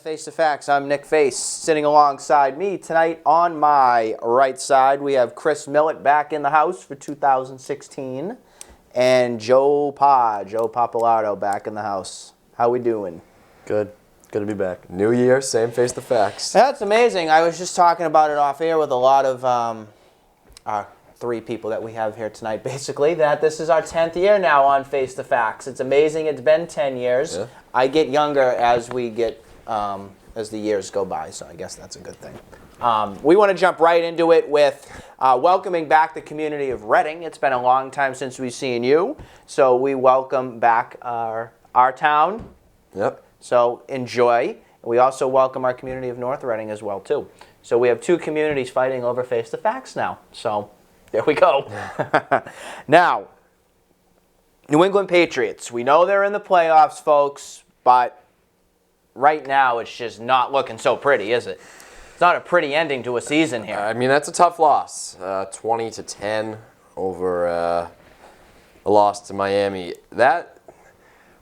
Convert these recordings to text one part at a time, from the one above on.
Face to Facts. I'm Nick Face. Sitting alongside me tonight on my right side, we have Chris Millett back in the house for 2016, and Joe Papalardo back in the house. How we doing? Good. Good to be back. New year, same Face to Facts. That's amazing. I was just talking about it off air with a lot of our three people that we have here tonight, basically, that this is our 10th year now on Face to Facts. It's amazing. It's been 10 years. Yeah. I get younger as we get, as the years go by, so I guess that's a good thing. We want to jump right into it with welcoming back the community of Reading. It's been a long time since we've seen you, so we welcome back our town. Yep. So enjoy. We also welcome our community of North Reading as well, too. So we have two communities fighting over Face to Facts now. So there we go. Now, New England Patriots. We know they're in the playoffs, folks, but right now it's just not looking so pretty, is it? It's not a pretty ending to a season here. I mean, that's a tough loss. 20-10 over a loss to Miami.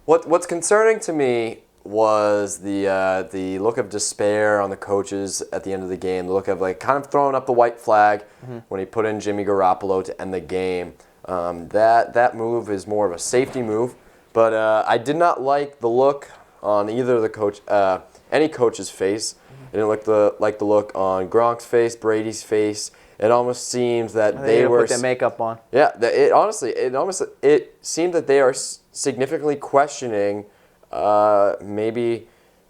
What's concerning to me was the look of despair on the coaches at the end of the game, the look of like kind of throwing up the white flag when he put in Jimmy Garoppolo to end the game. That move is more of a safety move, but I did not like the look on either of the any coach's face. It didn't look like the look on Gronk's face, Brady's face. It almost seems that they were put their makeup on. Yeah, it seemed that they are significantly questioning maybe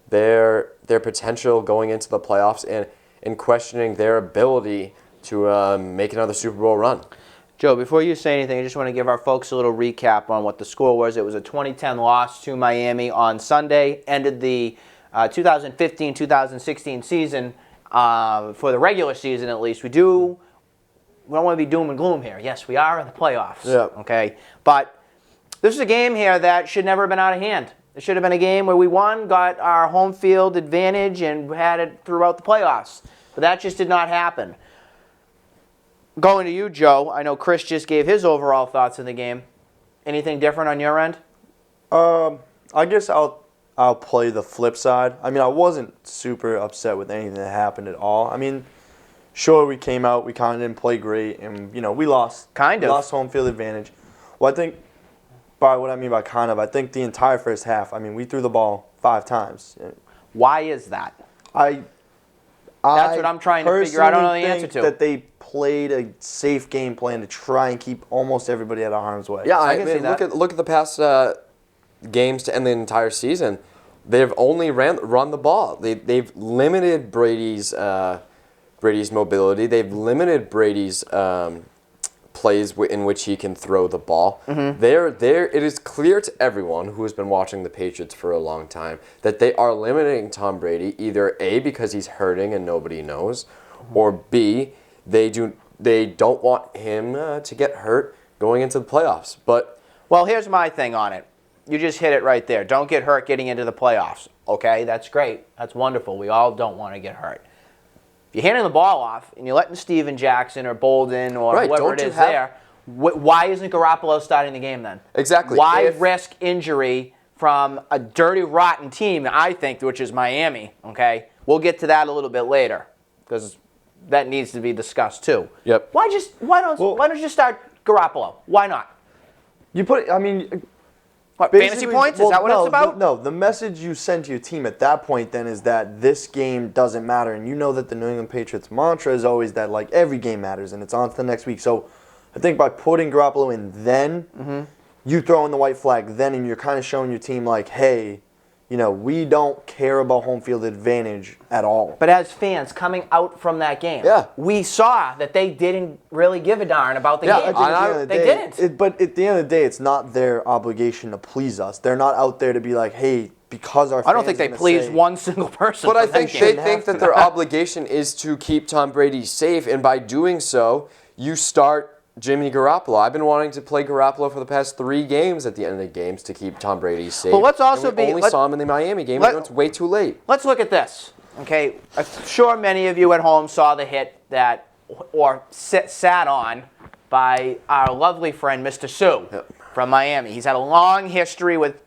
their potential going into the playoffs and questioning their ability to make another Super Bowl run. Joe, before you say anything, I just want to give our folks a little recap on what the score was. It was a 2010 loss to Miami on Sunday, ended the 2015-2016 season, for the regular season at least. We don't want to be doom and gloom here. Yes, we are in the playoffs. Yeah. Okay, but this is a game here that should never have been out of hand. It should have been a game where we won, got our home field advantage, and had it throughout the playoffs. But that just did not happen. Going to you, Joe, I know Chris just gave his overall thoughts of the game. Anything different on your end? I guess I'll play the flip side. I mean, I wasn't super upset with anything that happened at all. I mean, sure, we came out, we kind of didn't play great, and, we lost. We lost home field advantage. Well, I think, by what I mean by kind of, I think the entire first half, I mean, we threw the ball 5 times. Why is that? That's what I'm trying to figure out. I don't know the answer to. That they played a safe game plan to try and keep almost everybody out of harm's way. Yeah, I can see that. Look at the past games to end the entire season. They've only run the ball. They've limited Brady's mobility. They've limited Brady's plays in which he can throw the ball. It is clear to everyone who has been watching the Patriots for a long time that they are limiting Tom Brady, either A, because he's hurting and nobody knows, or B, they don't want him to get hurt going into the playoffs. Well, here's my thing on it. You just hit it right there. Don't get hurt getting into the playoffs. Okay, that's great. That's wonderful. We all don't want to get hurt. If you're handing the ball off and you're letting Steven Jackson or Bolden or whoever it is there, why isn't Garoppolo starting the game then? Exactly. Why risk injury from a dirty, rotten team, I think, which is Miami, okay? We'll get to that a little bit later because that needs to be discussed too. Yep. Why don't you start Garoppolo? Why not? What, fantasy points? Is that what it's about? No, the message you send to your team at that point then is that this game doesn't matter. And you know that the New England Patriots mantra is always that, like, every game matters and it's on to the next week. So I think by putting Garoppolo in then, you throw in the white flag then, and you're kind of showing your team, like, hey, we don't care about home field advantage at all. But as fans coming out from that game, we saw that they didn't really give a darn about the game. They didn't. But at the end of the day, it's not their obligation to please us. They're not out there to be like, hey, because our fans I don't think they pleased one single person. But I think they think that their obligation is to keep Tom Brady safe, and by doing so, you start Jimmy Garoppolo. I've been wanting to play Garoppolo for the past 3 games at the end of the games to keep Tom Brady safe. Well, let's also and we only saw him in the Miami game. It's way too late. Let's look at this. Okay, I'm sure many of you at home saw the hit that, or sat on by our lovely friend Mr. Sue from Miami. He's had a long history with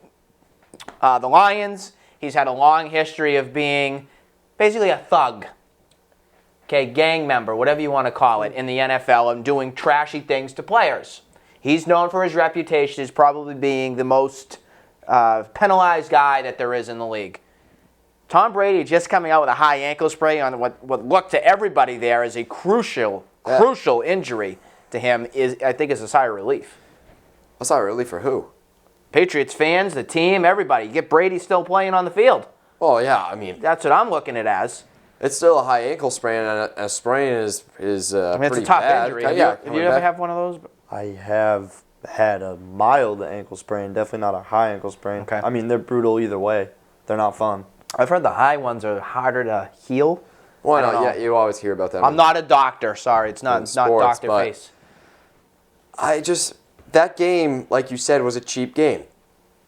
the Lions. He's had a long history of being basically a thug. Okay, gang member, whatever you want to call it, in the NFL and doing trashy things to players. He's known for his reputation as probably being the most penalized guy that there is in the league. Tom Brady just coming out with a high ankle sprain on what looked to everybody there as a crucial injury to him I think is a sigh of relief. A sigh of relief for who? Patriots fans, the team, everybody. Get Brady still playing on the field. Oh yeah, I mean That's what I'm looking at it as. it's still a high ankle sprain, and a sprain is It's pretty a tough bad. injury. Yeah, Have you ever have one of those? I have had a mild ankle sprain, definitely not a high ankle sprain. Okay. I mean, they're brutal either way. They're not fun. I've heard the high ones are harder to heal. Why I don't not? know. Yeah, you always hear about that. I'm not a doctor. Sorry, it's not In sports, Dr. but- Face. That game, like you said, was a cheap game.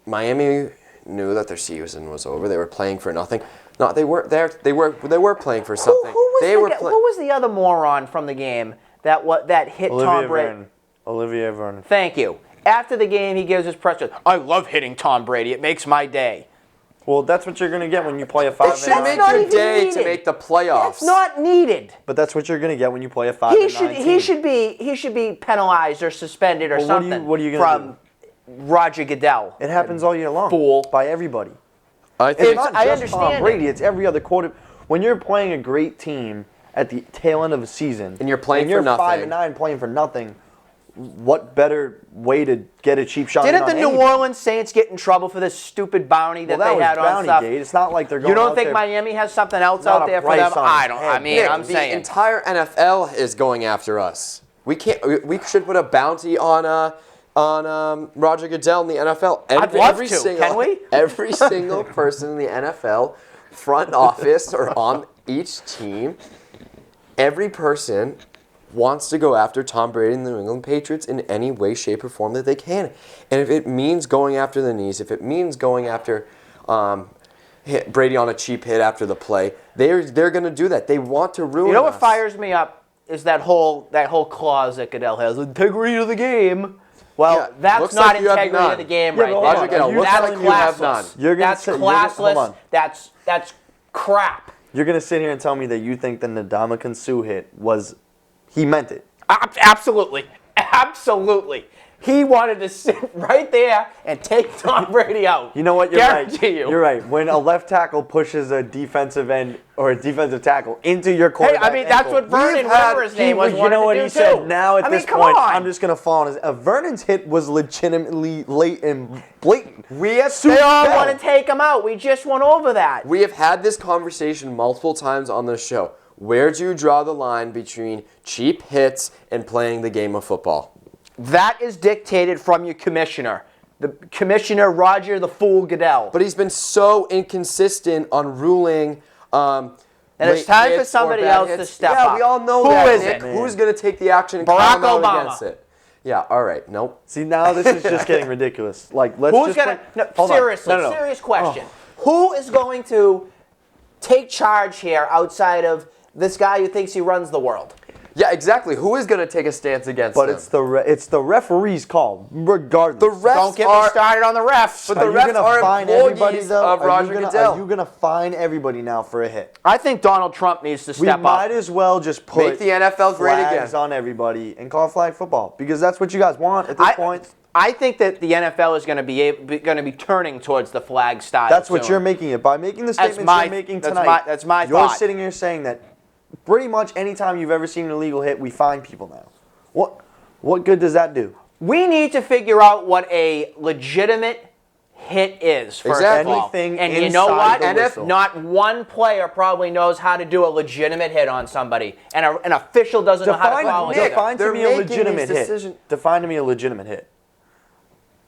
Miami knew that their season was over. They were playing for nothing. No, they were there. They were playing for something. Who was the other moron from the game that hit Tom Brady? Olivier Vernon. Thank you. After the game, he gives his press release. I love hitting Tom Brady. It makes my day. Well, that's what you're going to get when you play a 5 It should make not your even day needed. to make the playoffs. It's not needed. But that's what you're going to get when you play a 5 He and 9 should team. he should be penalized or suspended or Well, something what are you gonna from Roger Goodell. It happens all year long. Fool. By everybody. I It's think not I just Tom understand Brady. it. It's every other quarter. When you're playing a great team at the tail end of a season, And you're playing and you're for nothing. 5 and 9 playing for nothing, what better way to get a cheap shot? Didn't in the on New anybody? Orleans Saints get in trouble for this stupid bounty that, Well, that they was had on Bounty stuff? Gate. It's not like they're going. You don't out think there. Miami has something else Not out a there for price them? on I his don't. head. I mean, Nick, I'm the saying. entire NFL is going after us. We can't. We should put a bounty on Roger Goodell in the NFL. I'd love to. Can we? Every single person in the NFL, front office or on each team, every person wants to go after Tom Brady and the New England Patriots in any way, shape, or form that they can. And if it means going after the knees, if it means going after Brady on a cheap hit after the play, they're going to do that. They want to ruin You know what us. fires me up is that whole clause that Goodell has, integrity of the game. Well, Yeah, that's looks not like you have integrity of none. the game Yeah, right but there. hold on, Goodell, looks That's like you have none. classless. You're gonna That's say- you're gonna- hold classless. on. That's crap. You're gonna sit here and tell me that you think the Ndamukong Suh hit was, he meant it. Absolutely. Absolutely. He wanted to sit right there and take Tom Brady out. You know what? You're Guarantee right. you. You're right. When a left tackle pushes a defensive end or a defensive tackle into your Hey, quarterback I mean, that's ankle, what Vernon, we've had- whatever his name was, you wanted know what to he do said. too. Now at I mean, this come point, on. I'm just gonna fall on his. Vernon's hit was legitimately late and blatant. They all want to take him out. We just went over that. We have had this conversation multiple times on this show. Where do you draw the line between cheap hits and playing the game of football? That is dictated from your commissioner. The commissioner, Roger the Fool Goodell. But he's been so inconsistent on ruling. And it's time for somebody else to step yeah, up. we all know Who that. is Nick. it? Who's going to take the action and Barack come out Obama. against it? Yeah, all right. Nope. See, now this is just getting ridiculous. Like, let's Who's just going to... play- No, Hold on. seriously, No. serious question. Who is going to take charge here outside of this guy who thinks he runs the world? Yeah, exactly. Who is going to take a stance against But him? it's the referee's call, regardless. The refs Don't get me are. started on the refs. But Are the you refs gonna are fine everybody employees though? of Roger Goodell. Are you gonna fine everybody now for a hit? I think Donald Trump needs to We step might up. as well just put Make the NFL great flags again. on everybody and call flag football because that's what you guys want at this point. I think that the NFL is going to be turning towards the flag style. That's what soon. you're making it by making the statements my- you're making that's tonight. that's my You're thought. sitting here saying that pretty much any time you've ever seen an illegal hit, we fine people now. What good does that do? We need to figure out what a legitimate hit is, first Exactly. of all. Anything And you know inside what? the whistle. Not one player probably knows how to do a legitimate hit on somebody. And an official doesn't know how to call it. either. Define to They're me a making legitimate these hit. decisions- Define to me a legitimate hit.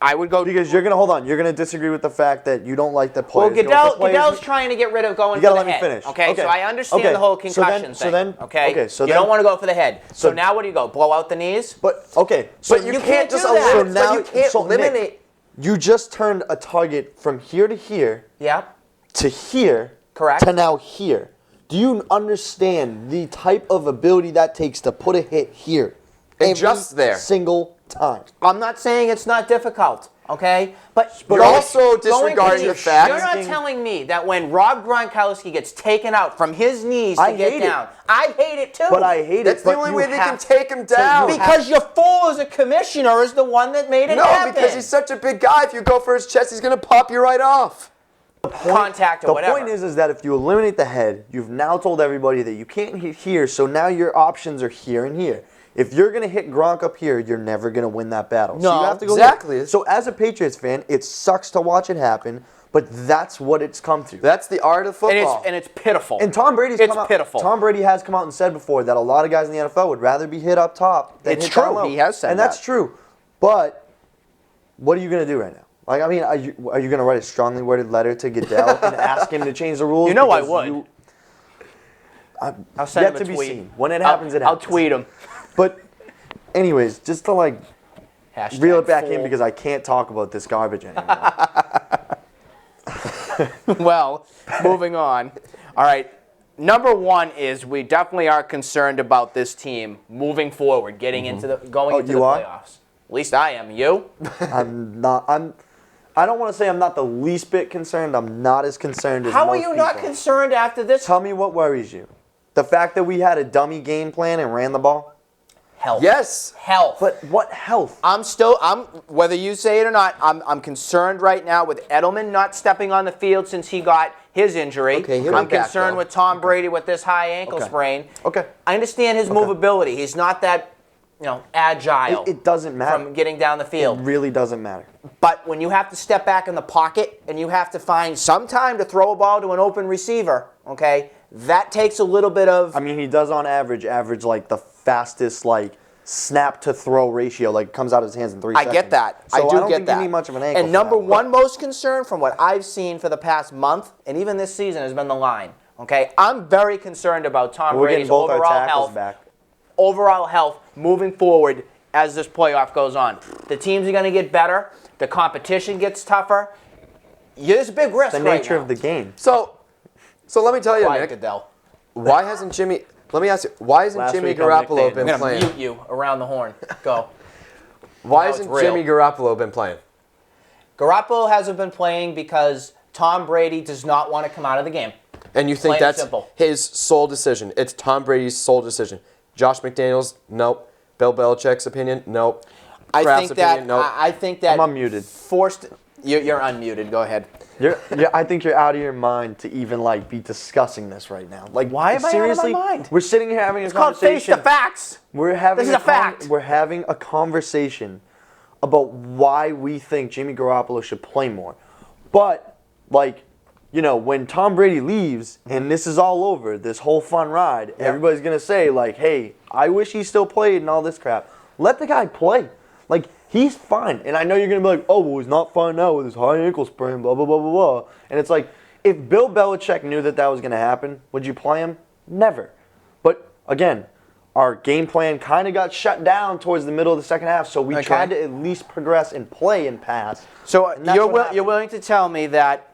I would go... Because you're gonna disagree with the fact that you don't like the Well, players. Goodell's trying to get rid of going You for gotta the let me head. finish. Okay, Okay. so I understand Okay. the whole So then- concussion so thing. then- okay, okay, so you then- don't want to go for the head. So, so- now what do you go? Blow out the knees? But okay, But you can't just eliminate. But you can't eliminate. Nick, you just turned a target from here to here Yeah. to here. Correct. To now here. Do you understand the type of ability that takes to put a hit here? And every just there. single time. I'm not saying it's not difficult. okay? But You're also disregarding the fact- You're not telling me that when Rob Gronkowski gets taken out from his knees to get down, I hate it too. But I hate That's it. the but only you way they can have- take him down. Because your fool as a commissioner is the one that made it No, happen. because he's such a big guy. If you go for his chest, he's going to pop you right off. Contact or whatever. The point is that if you eliminate the head, you've now told everybody that you can't hit here, so now your options are here and here. If you're going to hit Gronk up here, you're never going to win that battle. So No, you have to go exactly. here. So as a Patriots fan, it sucks to watch it happen, but that's what it's come to. That's the art of football. And it's pitiful. And Tom Brady's It's come out, pitiful. Tom Brady has come out and said before that a lot of guys in the NFL would rather be hit up top than It's hit down true. low. He has said and that's that. true. But what are you going to do right now? Like, I mean, are you going to write a strongly worded letter to Goodell and ask him to change the rules? You know I Because would. I'll send Yet him a to be tweet. seen. When it happens, it I'll happens. tweet him. But anyways, just to like Hashtag reel it back fool. in because I can't talk about this garbage anymore. Well, moving on. All right. Number one is we definitely are concerned about this team moving forward, getting into the going into the you are? playoffs. At least I am. You? I don't want to say I'm not the least bit concerned. I'm not as concerned as How are most you not people. concerned after this? Tell me what worries you. The fact that we had a dummy game plan and ran the ball? Health. Yes. Health. But what health? I'm whether you say it or not, I'm concerned right now with Edelman not stepping on the field since he got his injury. Okay, he'll I'm be back, concerned though. with Tom Brady with this high ankle Okay. sprain. Okay. I understand his movability. He's not that, agile. It doesn't matter. From getting down the It field. really doesn't matter. But when you have to step back in the pocket and you have to find some time to throw a ball to an open receiver, okay, that takes a little bit of. I mean, he does on average like the fastest like snap to throw ratio, like comes out of his hands in 3 I seconds. get that. So I do don't get think that. You need much of an ankle. And for number that, one most concern from what I've seen for the past month and even this season has been the line. Okay, I'm very concerned about Tom We're Brady's getting both our overall tackles health. back. Overall health moving forward as this playoff goes on. The teams are going to get better. The competition gets tougher. There's a big risk The right nature now. of the game. So let me tell you, Quiet, Nick. Goodell. Why hasn't Jimmy? Let me ask you. Why hasn't Last Jimmy week on Nick Garoppolo Dayton. been I'm going to playing? mute you around the horn. Go. Why Now it's hasn't real. Jimmy Garoppolo been playing? Garoppolo hasn't been playing because Tom Brady does not want to come out of the game. And you think Plain and that's simple. his sole decision? It's Tom Brady's sole decision. Josh McDaniels, nope. Bill Belichick's opinion, nope. I Kraft's think that opinion, nope. I think that I'm unmuted. Forced. You're unmuted. Go ahead. I think you're out of your mind to even like be discussing this right now. Like, Why am I out of my seriously, mind? We're sitting here having a It's called face conversation. to facts. We're having This is a fact. We're having a conversation about why we think Jimmy Garoppolo should play more. But like, when Tom Brady leaves and this is all over, this whole fun ride, everybody's gonna say like, "Hey, I wish he still played" and all this crap. Let the guy play. Like, he's fine. And I know you're gonna be like, "Oh, well, he's not fine now with his high ankle sprain." Blah blah blah blah blah. And it's like, if Bill Belichick knew that was gonna happen, would you play him? Never. But again, our game plan kind of got shut down towards the middle of the second half, so we tried to at least progress and play and pass. So And that's you're what happened. willing to tell me that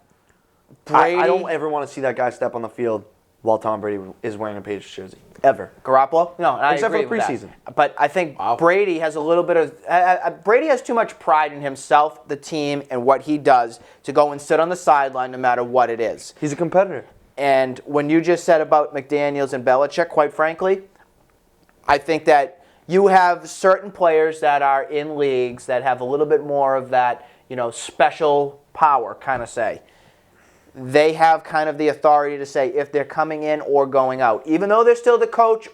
Brady, I don't ever want to see that guy step on the field while Tom Brady is wearing a Patriots jersey. Ever. Garoppolo? No, I Except agree for with that. preseason. But I think Brady has a little bit of Brady has too much pride in himself, the team, and what he does to go and sit on the sideline no matter what it is. He's a competitor. And when you just said about McDaniels and Belichick, quite frankly, I think that you have certain players that are in leagues that have a little bit more of that, special power, kind of say. They have kind of the authority to say if they're coming in or going out. Even though they're still the coach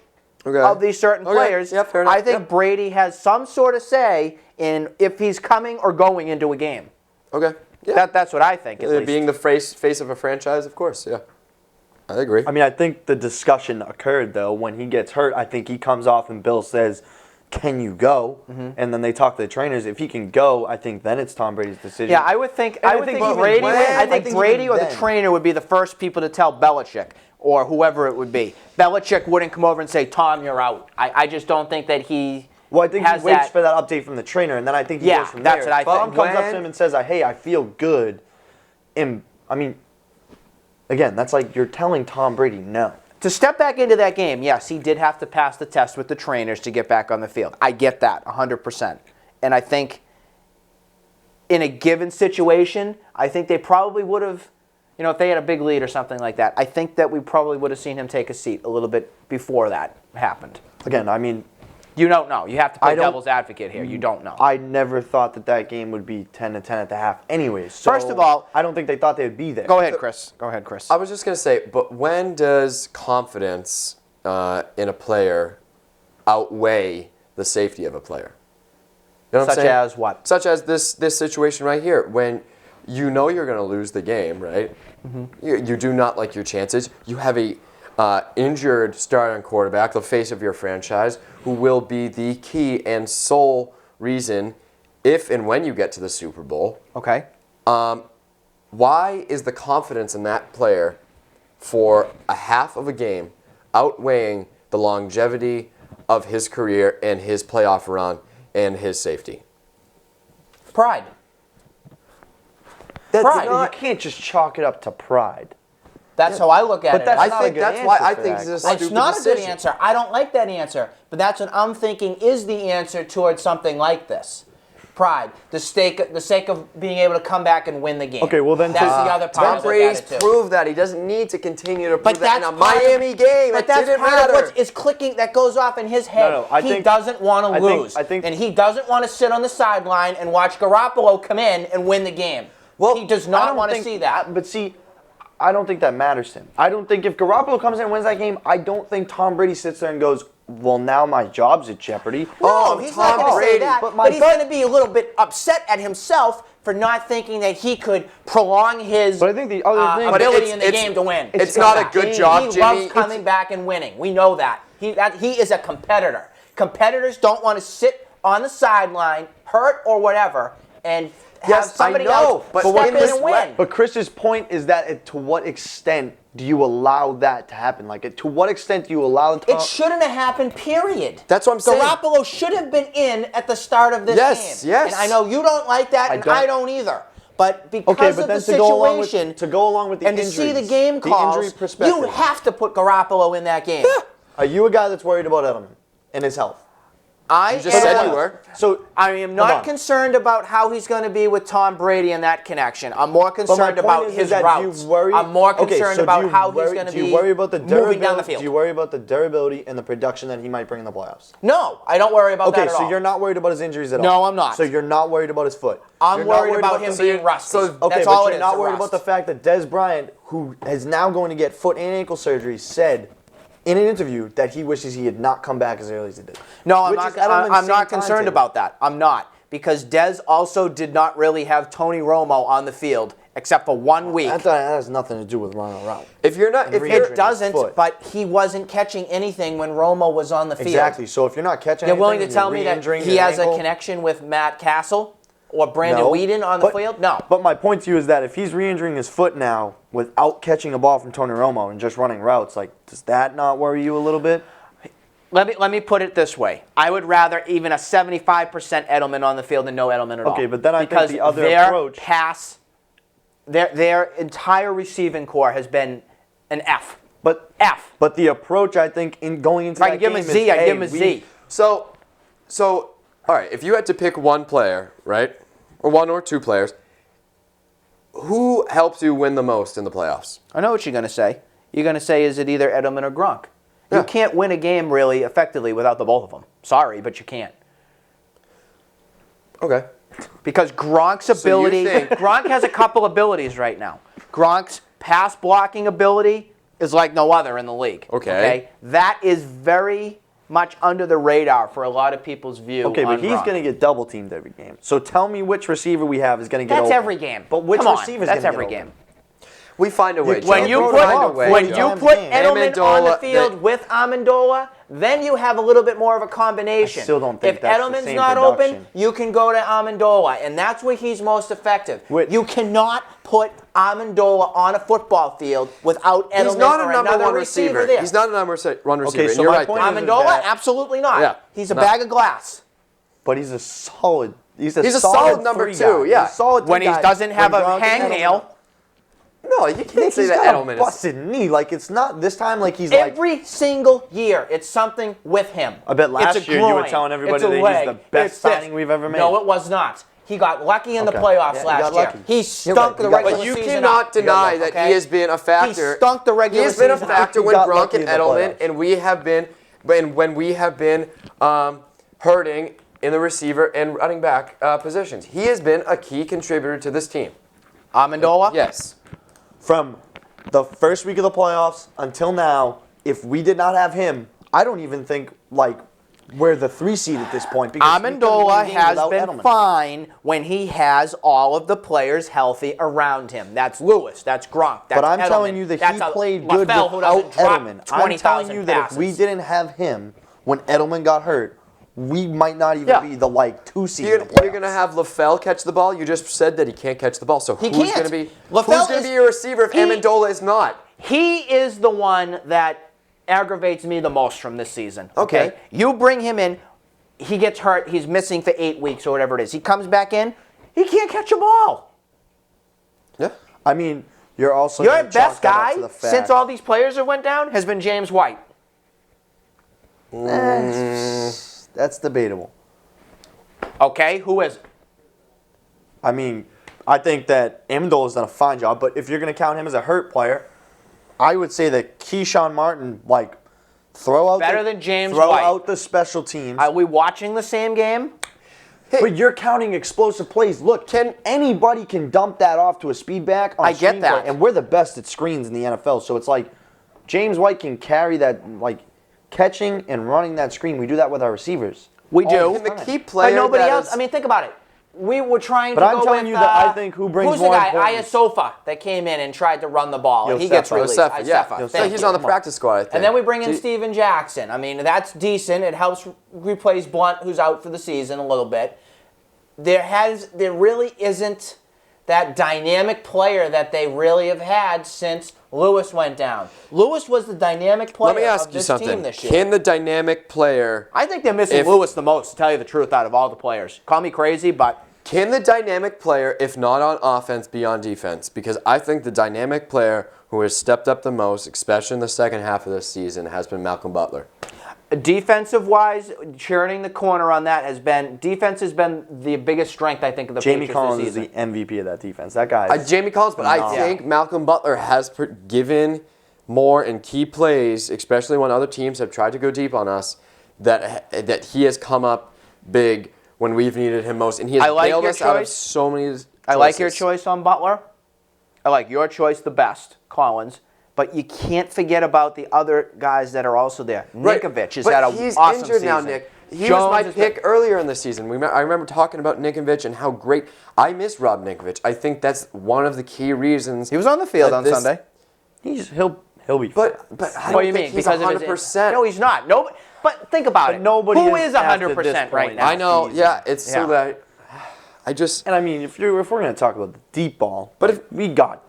of these certain players, Yeah, fair enough. I think Brady has some sort of say in if he's coming or going into a game. Okay. Yeah. That's what I think, at least. Being the face of a franchise, of course. Yeah. I agree. I mean, I think the discussion occurred, though, when he gets hurt. I think he comes off and Bill says, "Can you go?" And then they talk to the trainers. If he can go, I think then it's Tom Brady's decision. Yeah, I would think. And I would think Brady. I think Brady or the trainer would be the first people to tell Belichick or whoever it would be. Belichick wouldn't come over and say, "Tom, you're out." I just don't think that he. Well, I think has he waits that. for that update from the trainer, and then I think he Yeah, goes from that's there. what I If Tom think. comes up to him and says, "Hey, I feel good," and I mean, again, that's like you're telling Tom Brady no. To step back into that game, yes, he did have to pass the test with the trainers to get back on the field. I get that 100%. And I think in a given situation, I think they probably would have, if they had a big lead or something like that, I think that we probably would have seen him take a seat a little bit before that happened. Again, I mean, You don't know. You have to play devil's advocate here. You don't know. I never thought that game would be 10-10 at the half anyways. So First of all, I don't think they thought they would be there. Go ahead, Chris. I was just going to say, but when does confidence in a player outweigh the safety of a player? You know what I'm Such saying? as what? Such as this situation right here, when you know you're going to lose the game, right? Mm-hmm. You do not like your chances. You have a injured starting quarterback, the face of your franchise, who will be the key and sole reason if and when you get to the Super Bowl. Okay. Why is the confidence in that player for a half of a game outweighing the longevity of his career and his playoff run and his safety? Pride. Pride. You can't just chalk it up to pride. That's how I look at But it. that's I not a think good that's why answer I for think that. this is a It's stupid not a decision. good answer. I don't like that answer. But that's what I'm thinking is the answer towards something like this. Pride. The sake of being able to come back and win the game. Okay, well then that's the other part. Tom I look Brady's at it too. proved that he doesn't need to continue to prove But that in that's a part of- Miami game. But It that's didn't part matter. of what is clicking that goes off in his head. No, I he think- doesn't want to lose. I think- and he doesn't want to sit on the sideline and watch Garoppolo come in and win the game. Well, he does I not don't want to think- see that. But see, I don't think that matters to him. I don't think if Garoppolo comes in and wins that game, I don't think Tom Brady sits there and goes, well, now my job's at jeopardy. No, he's not Tom going to say Brady. that. But But, he's going to be a little bit upset at himself for not thinking that he could prolong his But I think the other thing- ability But in the game to win. It's not a good job, He Jimmy. loves coming back and winning. We know that. He is a competitor. Competitors don't want to sit on the sideline, hurt or whatever, and have Yes, I somebody know, else but step in in this and win. But Chris's point is that to what extent do you allow that to happen? Like, to what extent do you allow It shouldn't have happened, period. That's what I'm saying. Garoppolo should have been in at the start of this Yes, game. yes. And I know you don't like that, and I don't either. But because Okay, of but then the to go along with- situation, to go along with the and to see the injuries, game the calls, injury perspective. you have to put Garoppolo in that game. Are you a guy that's worried about Edelman and his health? I just said am- you were. So I am hold not on. concerned about how he's going to be with Tom Brady in that connection. I'm more But my concerned point about is his that routes. you worry, I'm more Okay, concerned so about do you how he's worry- going to Do be you worry about the moving down the durability? field. Do you worry about the durability and the production that he might bring in the playoffs? No, I don't worry about Okay, that at so all. you're not worried about his injuries at all? No, I'm not. So you're not worried about his foot? I'm You're not worried about him the- being rusty. Okay, That's but all it you're is, not a worried rust. about the fact that Des Bryant, who is now going to get foot and ankle surgery, said in an interview that he wishes he had not come back as early as he did. No, I'm Which not. is Edelman's I'm same not concerned timetable. about that. I'm not, because Dez also did not really have Tony Romo on the field except for 1 week. That has nothing to do with running around. If you're not, if Re- you're, It doesn't, foot. but he wasn't catching anything when Romo was on the field. Exactly. So if you're not catching, You're willing to anything, tell you're me that re-injuring he your has a ankle? connection with Matt Castle or Brandon Whedon on the field? No. But my point to you is that if he's re-injuring his foot now without catching a ball from Tony Romo and just running routes, like, does that not worry you a little bit? Let me put it this way. I would rather even a 75% Edelman on the field than no Edelman at all. Okay, but then I think because the other their approach- their entire receiving core has been an F. But F. But the approach, I think, in going into If I that can give him game a Z, is, I'd hey, give him a Z. so, all right. If you had to pick one player, right, or one or two players, who helps you win the most in the playoffs? I know what you're going to say. You're going to say, is it either Edelman or Gronk? Yeah. You can't win a game really effectively without the both of them. Sorry, but you can't. Okay. Because Gronk's you ability, think- Gronk has a couple abilities right now. Gronk's pass blocking ability is like no other in the league. Okay. That is very much under the radar for a lot of people's view. Okay, on but he's Gronk. going to get double teamed every game. So tell me which receiver we have is going to get That's open. every game. But which Come on, receiver's that's gonna every get game. open? We find a way. When Joe. you We put find a way, when Joe. you put Game. Edelman on the Amendola, field with Amendola, then you have a little bit more of a combination. I still don't think if that's the Edelman's same not production. open, you can go to Amendola, and that's where he's most effective. Which- You cannot put Amendola on a football field without Edelman He's not or a number another one receiver receiver. there. He's not a number one receiver. Okay, and so you're my right point there. is Amendola, that- absolutely not. Yeah. He's a No. bag of glass. But he's a solid. He's a solid number three two, guy. yeah. He's a solid When three he guy. doesn't have When a Gronk and Edelman- hangnail, No, you can't say He's that got Edelman a is. busted knee. Like, it's not this time. Like, he's like. every single year, it's something with him. I bet last It's a year you were groin. telling everybody It's a that he's leg. the best It's this. signing we've ever made. No, it was not. He got lucky in the Okay. playoffs Yeah, he last got year. lucky. He stunk the got regular lucky. But you season cannot up. deny that Okay? he has been a factor. He stunk the regular He has been a season up. factor He when got Gronk lucky and in the Edelman, playoffs. and when we have been hurting in the receiver and running back positions. He has been a key contributor to this team. Amendola? Yes. From the first week of the playoffs until now, if we did not have him, I don't even think we're the 3 seed at this point. Because we couldn't win Amendola games has without been Edelman. fine when he has all of the players healthy around him. That's Lewis. That's Gronk. That's But I'm Edelman. telling you that that's he a played good LaFell who doesn't without drop Edelman. I'm 20,000 telling you that if we passes. didn't have him when Edelman got hurt, we might not even Yeah. be the 2 seed in the playoffs. You're going to have LaFell catch the ball. You just said that he can't catch the ball. So He who's can't. going to be LaFell who's going is- to be your receiver if he- Amendola is not? He is the one that aggravates me the most from this season. Okay. You bring him in, he gets hurt, he's missing for 8 weeks or whatever it is. He comes back in, he can't catch a ball. Yeah. I mean, you're also Your gonna chalk best that up guy to the fact- since all these players have went down has been James White. That's debatable. Okay, who is it? I mean, I think that Amendola's done a fine job, but if you're going to count him as a hurt player, I would say that Keyshawn Martin, throw out Better than James throw White. out the special teams. Are we watching the same game? But you're counting explosive plays. Look, anybody can dump that off to a speed back on I get screen that. play, and we're the best at screens in the NFL. So it's James White can carry that, catching and running that screen. We do that with our receivers. We do. All And the time. key player But nobody that else. is- I mean, think about it. We were trying But to I'm go telling with, you that I think who brings who's the more guy? importance- Isofa that came in and tried to run the ball, and he gets Yosefa. released. Yosefa, yeah. Yosefa, So thank he's you. on the Come on. practice squad, I think. And then we bring in See- Steven Jackson. I mean, that's decent. It helps replace Blunt, who's out for the season a little bit. There really isn't that dynamic player that they really have had since Lewis went down. Lewis was the dynamic player Let me ask of you this something. team this year. Can the dynamic player I think they're missing if- Lewis the most, to tell you the truth, out of all the players. Call me crazy, but Can the dynamic player, if not on offense, be on defense? Because I think the dynamic player who has stepped up the most, especially in the second half of this season, has been Malcolm Butler. defensive-wise, churning the corner on that defense has been the biggest strength, I think, of the Jamie Patriots Collins this is season. the MVP of that defense. That guy is Jamie Collins, but I phenomenal. think Malcolm Butler has given more in key plays, especially when other teams have tried to go deep on us, that he has come up big when we've needed him most, and he has I like bailed your us out of choice. so many choices. I like your choice on Butler. I like your choice the best, Collins. But you can't forget about the other guys that are also there. Right. Nikovich has But had an he's awesome injured season. now, Nick. He Jones was my has pick been- earlier in the season. I remember talking about Nikovich and how great. I miss Rob Nikovich. I think that's one of the key reasons. He was on the field that on this- Sunday. he'll be But I What don't do you think mean? he's Because of his 100%. No, he's not. No, but think about But it. nobody Who is is after 100% this right point. now? I know. season. Yeah, it's Yeah. so that I just. And I mean, if we're going to talk about the deep ball, But if we got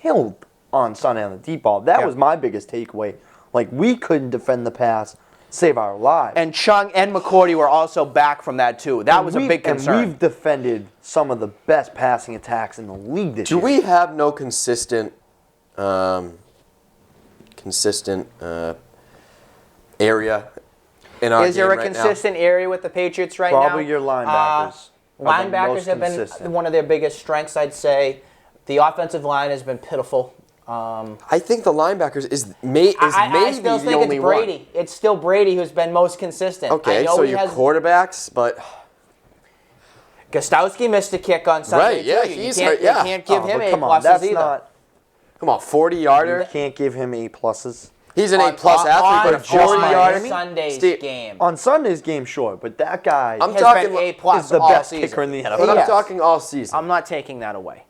killed on Sunday on the deep ball, that Yeah. was my biggest takeaway. We couldn't defend the pass, save our lives. And Chung and McCourty were also back from that, too. That was a big concern. And we've defended some of the best passing attacks in the league this Do year. we have no consistent area in our Is there game a right now? consistent area with the Patriots right now? Probably your linebackers. are the Linebackers most have been consistent. one of their biggest strengths, I'd say. The offensive line has been pitiful. I think the linebackers is maybe I still the think only it's Brady. one. It's still Brady who's been most consistent. I Okay, know so he your has quarterbacks, but Gostowski missed a kick on Sunday. Right, yeah, too. You he's can't, hurt, yeah. you can't give Oh, him but A come on, pluses that's either. not. come on, 40-yarder. You can't give him A pluses. He's an On- A-plus athlete, but a on- just 40-yarder. Miami? Sunday's Steve, game. On Sunday's game, sure, but that guy I'm has talking been A about- plus is the all best season. kicker in the NFL. But I'm Yes. talking all season. I'm not taking that away.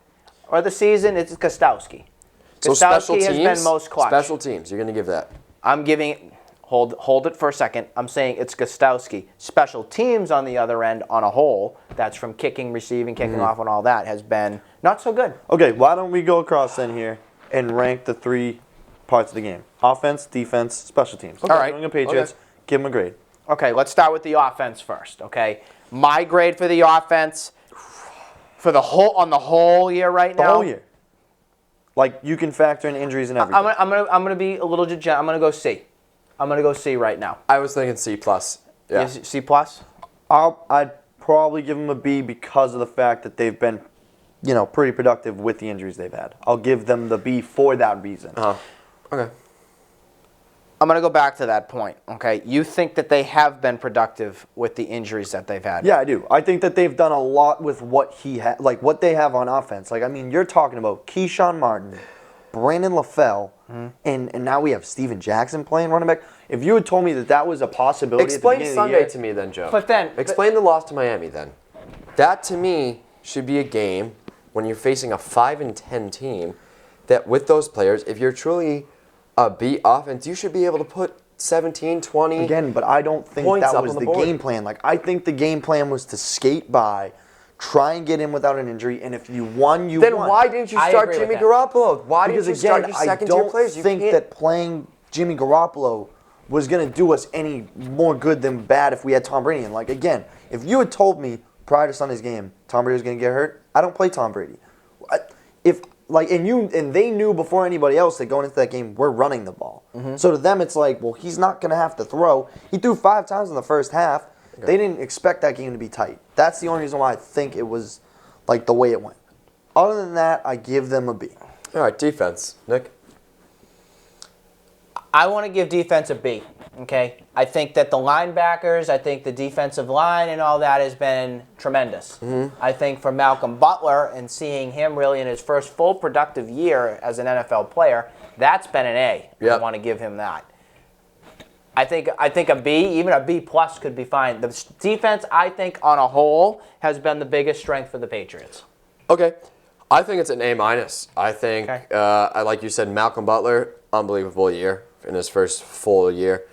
Or the season, it's Gostowski. So special Gostowski has teams, been most clutch. special teams. You're going to give that. I'm giving. Hold it for a second. I'm saying it's Gostowski. Special teams on the other end, on a whole, that's from kicking, receiving, kicking off, and all that, has been not so good. Okay, why don't we go across then here and rank the 3 parts of the game? Offense, defense, special teams. All right. New England Patriots, Okay. give them a grade. Okay, let's start with the offense first. Okay, my grade for the offense for the whole year right The now. whole year. You can factor in injuries and everything. I'm gonna be a little. I'm gonna go C. I'm gonna go C right now. I was thinking C+. Yeah. Is it C plus? I'd probably give them a B because of the fact that they've been, pretty productive with the injuries they've had. I'll give them the B for that reason. Okay. I'm going to go back to that point, okay? You think that they have been productive with the injuries that they've had? Yeah, I do. I think that they've done a lot with what what they have on offense. You're talking about Keyshawn Martin, Brandon LaFell, and now we have Steven Jackson playing running back. If you had told me that was a possibility Explain at the Sunday beginning of to me then, Joe. But then... Explain the loss to Miami then. That, to me, should be a game when you're facing a 5-10 team that with those players, if you're truly a B offense, you should be able to put 17, 20 Again, but I don't think points that up was on the board. game plan. I think the game plan was to skate by, try and get in without an injury, and if you won, you Then won. why didn't you I start agree with Jimmy that. Garoppolo? Why Because didn't you start again, your I second-tier don't players? You think can't- that playing Jimmy Garoppolo was going to do us any more good than bad if we had Tom Brady. And again, if you had told me prior to Sunday's game Tom Brady was going to get hurt, I don't play Tom Brady. And they knew before anybody else that going into that game we're running the ball. So to them it's well, he's not going to have to throw. He threw 5 times in the first half. Okay. They didn't expect that game to be tight. That's the only reason why I think it was the way it went. Other than that, I give them a B. All right, defense. Nick? I want to give defense a B, okay? I think that the linebackers, I think the defensive line and all that has been tremendous. I think for Malcolm Butler and seeing him really in his first full productive year as an NFL player, that's been an A. Yep. I want to give him that. I think a B, even a B plus could be fine. The defense, I think, on a whole, has been the biggest strength for the Patriots. Okay. I think it's an A-. I think, Okay. like you said, Malcolm Butler, unbelievable year in his first full year.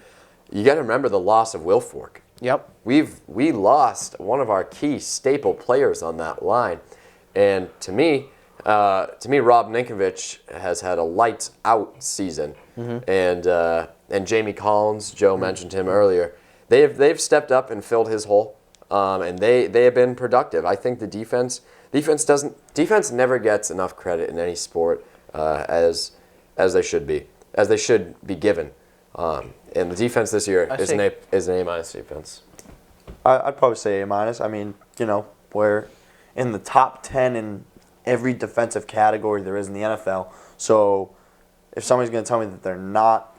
You got to remember the loss of Will Fork. Yep. We lost one of our key staple players on that line, and to me, Rob Ninkovich has had a lights out season, and Jamie Collins, Joe mentioned him earlier. They've stepped up and filled his hole, and they have been productive. I think the defense never gets enough credit in any sport as they should be given. And the defense this year is an A- defense. I'd probably say A-. I mean, we're in the top 10 in every defensive category there is in the NFL. So if somebody's going to tell me that they're not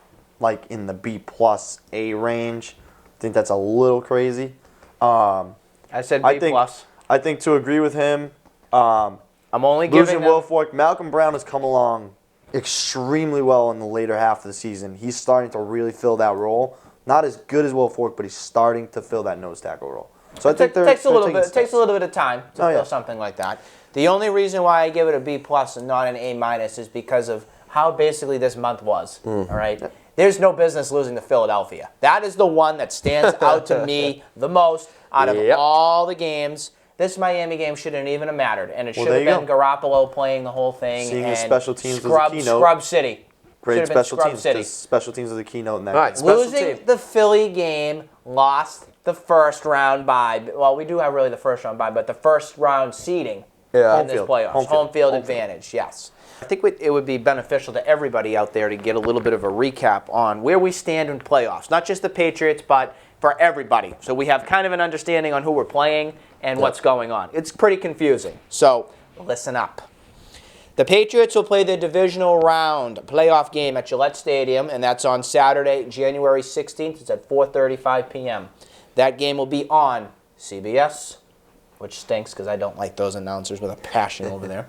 in the B plus A range, I think that's a little crazy. I said B plus. I think to agree with him, I'm only losing giving Will them... Fork, Malcolm Brown has come along extremely well in the later half of the season. He's starting to really fill that role. Not as good as Will Fork, but he's starting to fill that nose tackle role. So I think it takes a little taking bit. It takes a little bit of time to fill yeah. something like that. The only reason why I give it a B plus and not an A- is because of how basically this month was. All right, there's no business losing to Philadelphia. That is the one that stands out to me the most out of all the games. This Miami game shouldn't even have mattered, and it should have been Garoppolo playing the whole thing. Seeing and his special teams as a keynote. Scrub City. Great special teams. City. Special teams are the keynote in that. All right, game. Losing the Philly game, lost the first round bye. Well, we do have really the first round bye, but the first round seeding in this playoffs. Home field advantage, yes. I think it would be beneficial to everybody out there to get a little bit of a recap on where we stand in playoffs. Not just the Patriots, but for everybody. So we have kind of an understanding on who we're playing and what's going on. It's pretty confusing. So listen up. The Patriots will play the divisional round playoff game at Gillette Stadium, and that's on Saturday, January 16th. It's at 4:35 p.m. That game will be on CBS, which stinks because I don't like those announcers with a passion over there.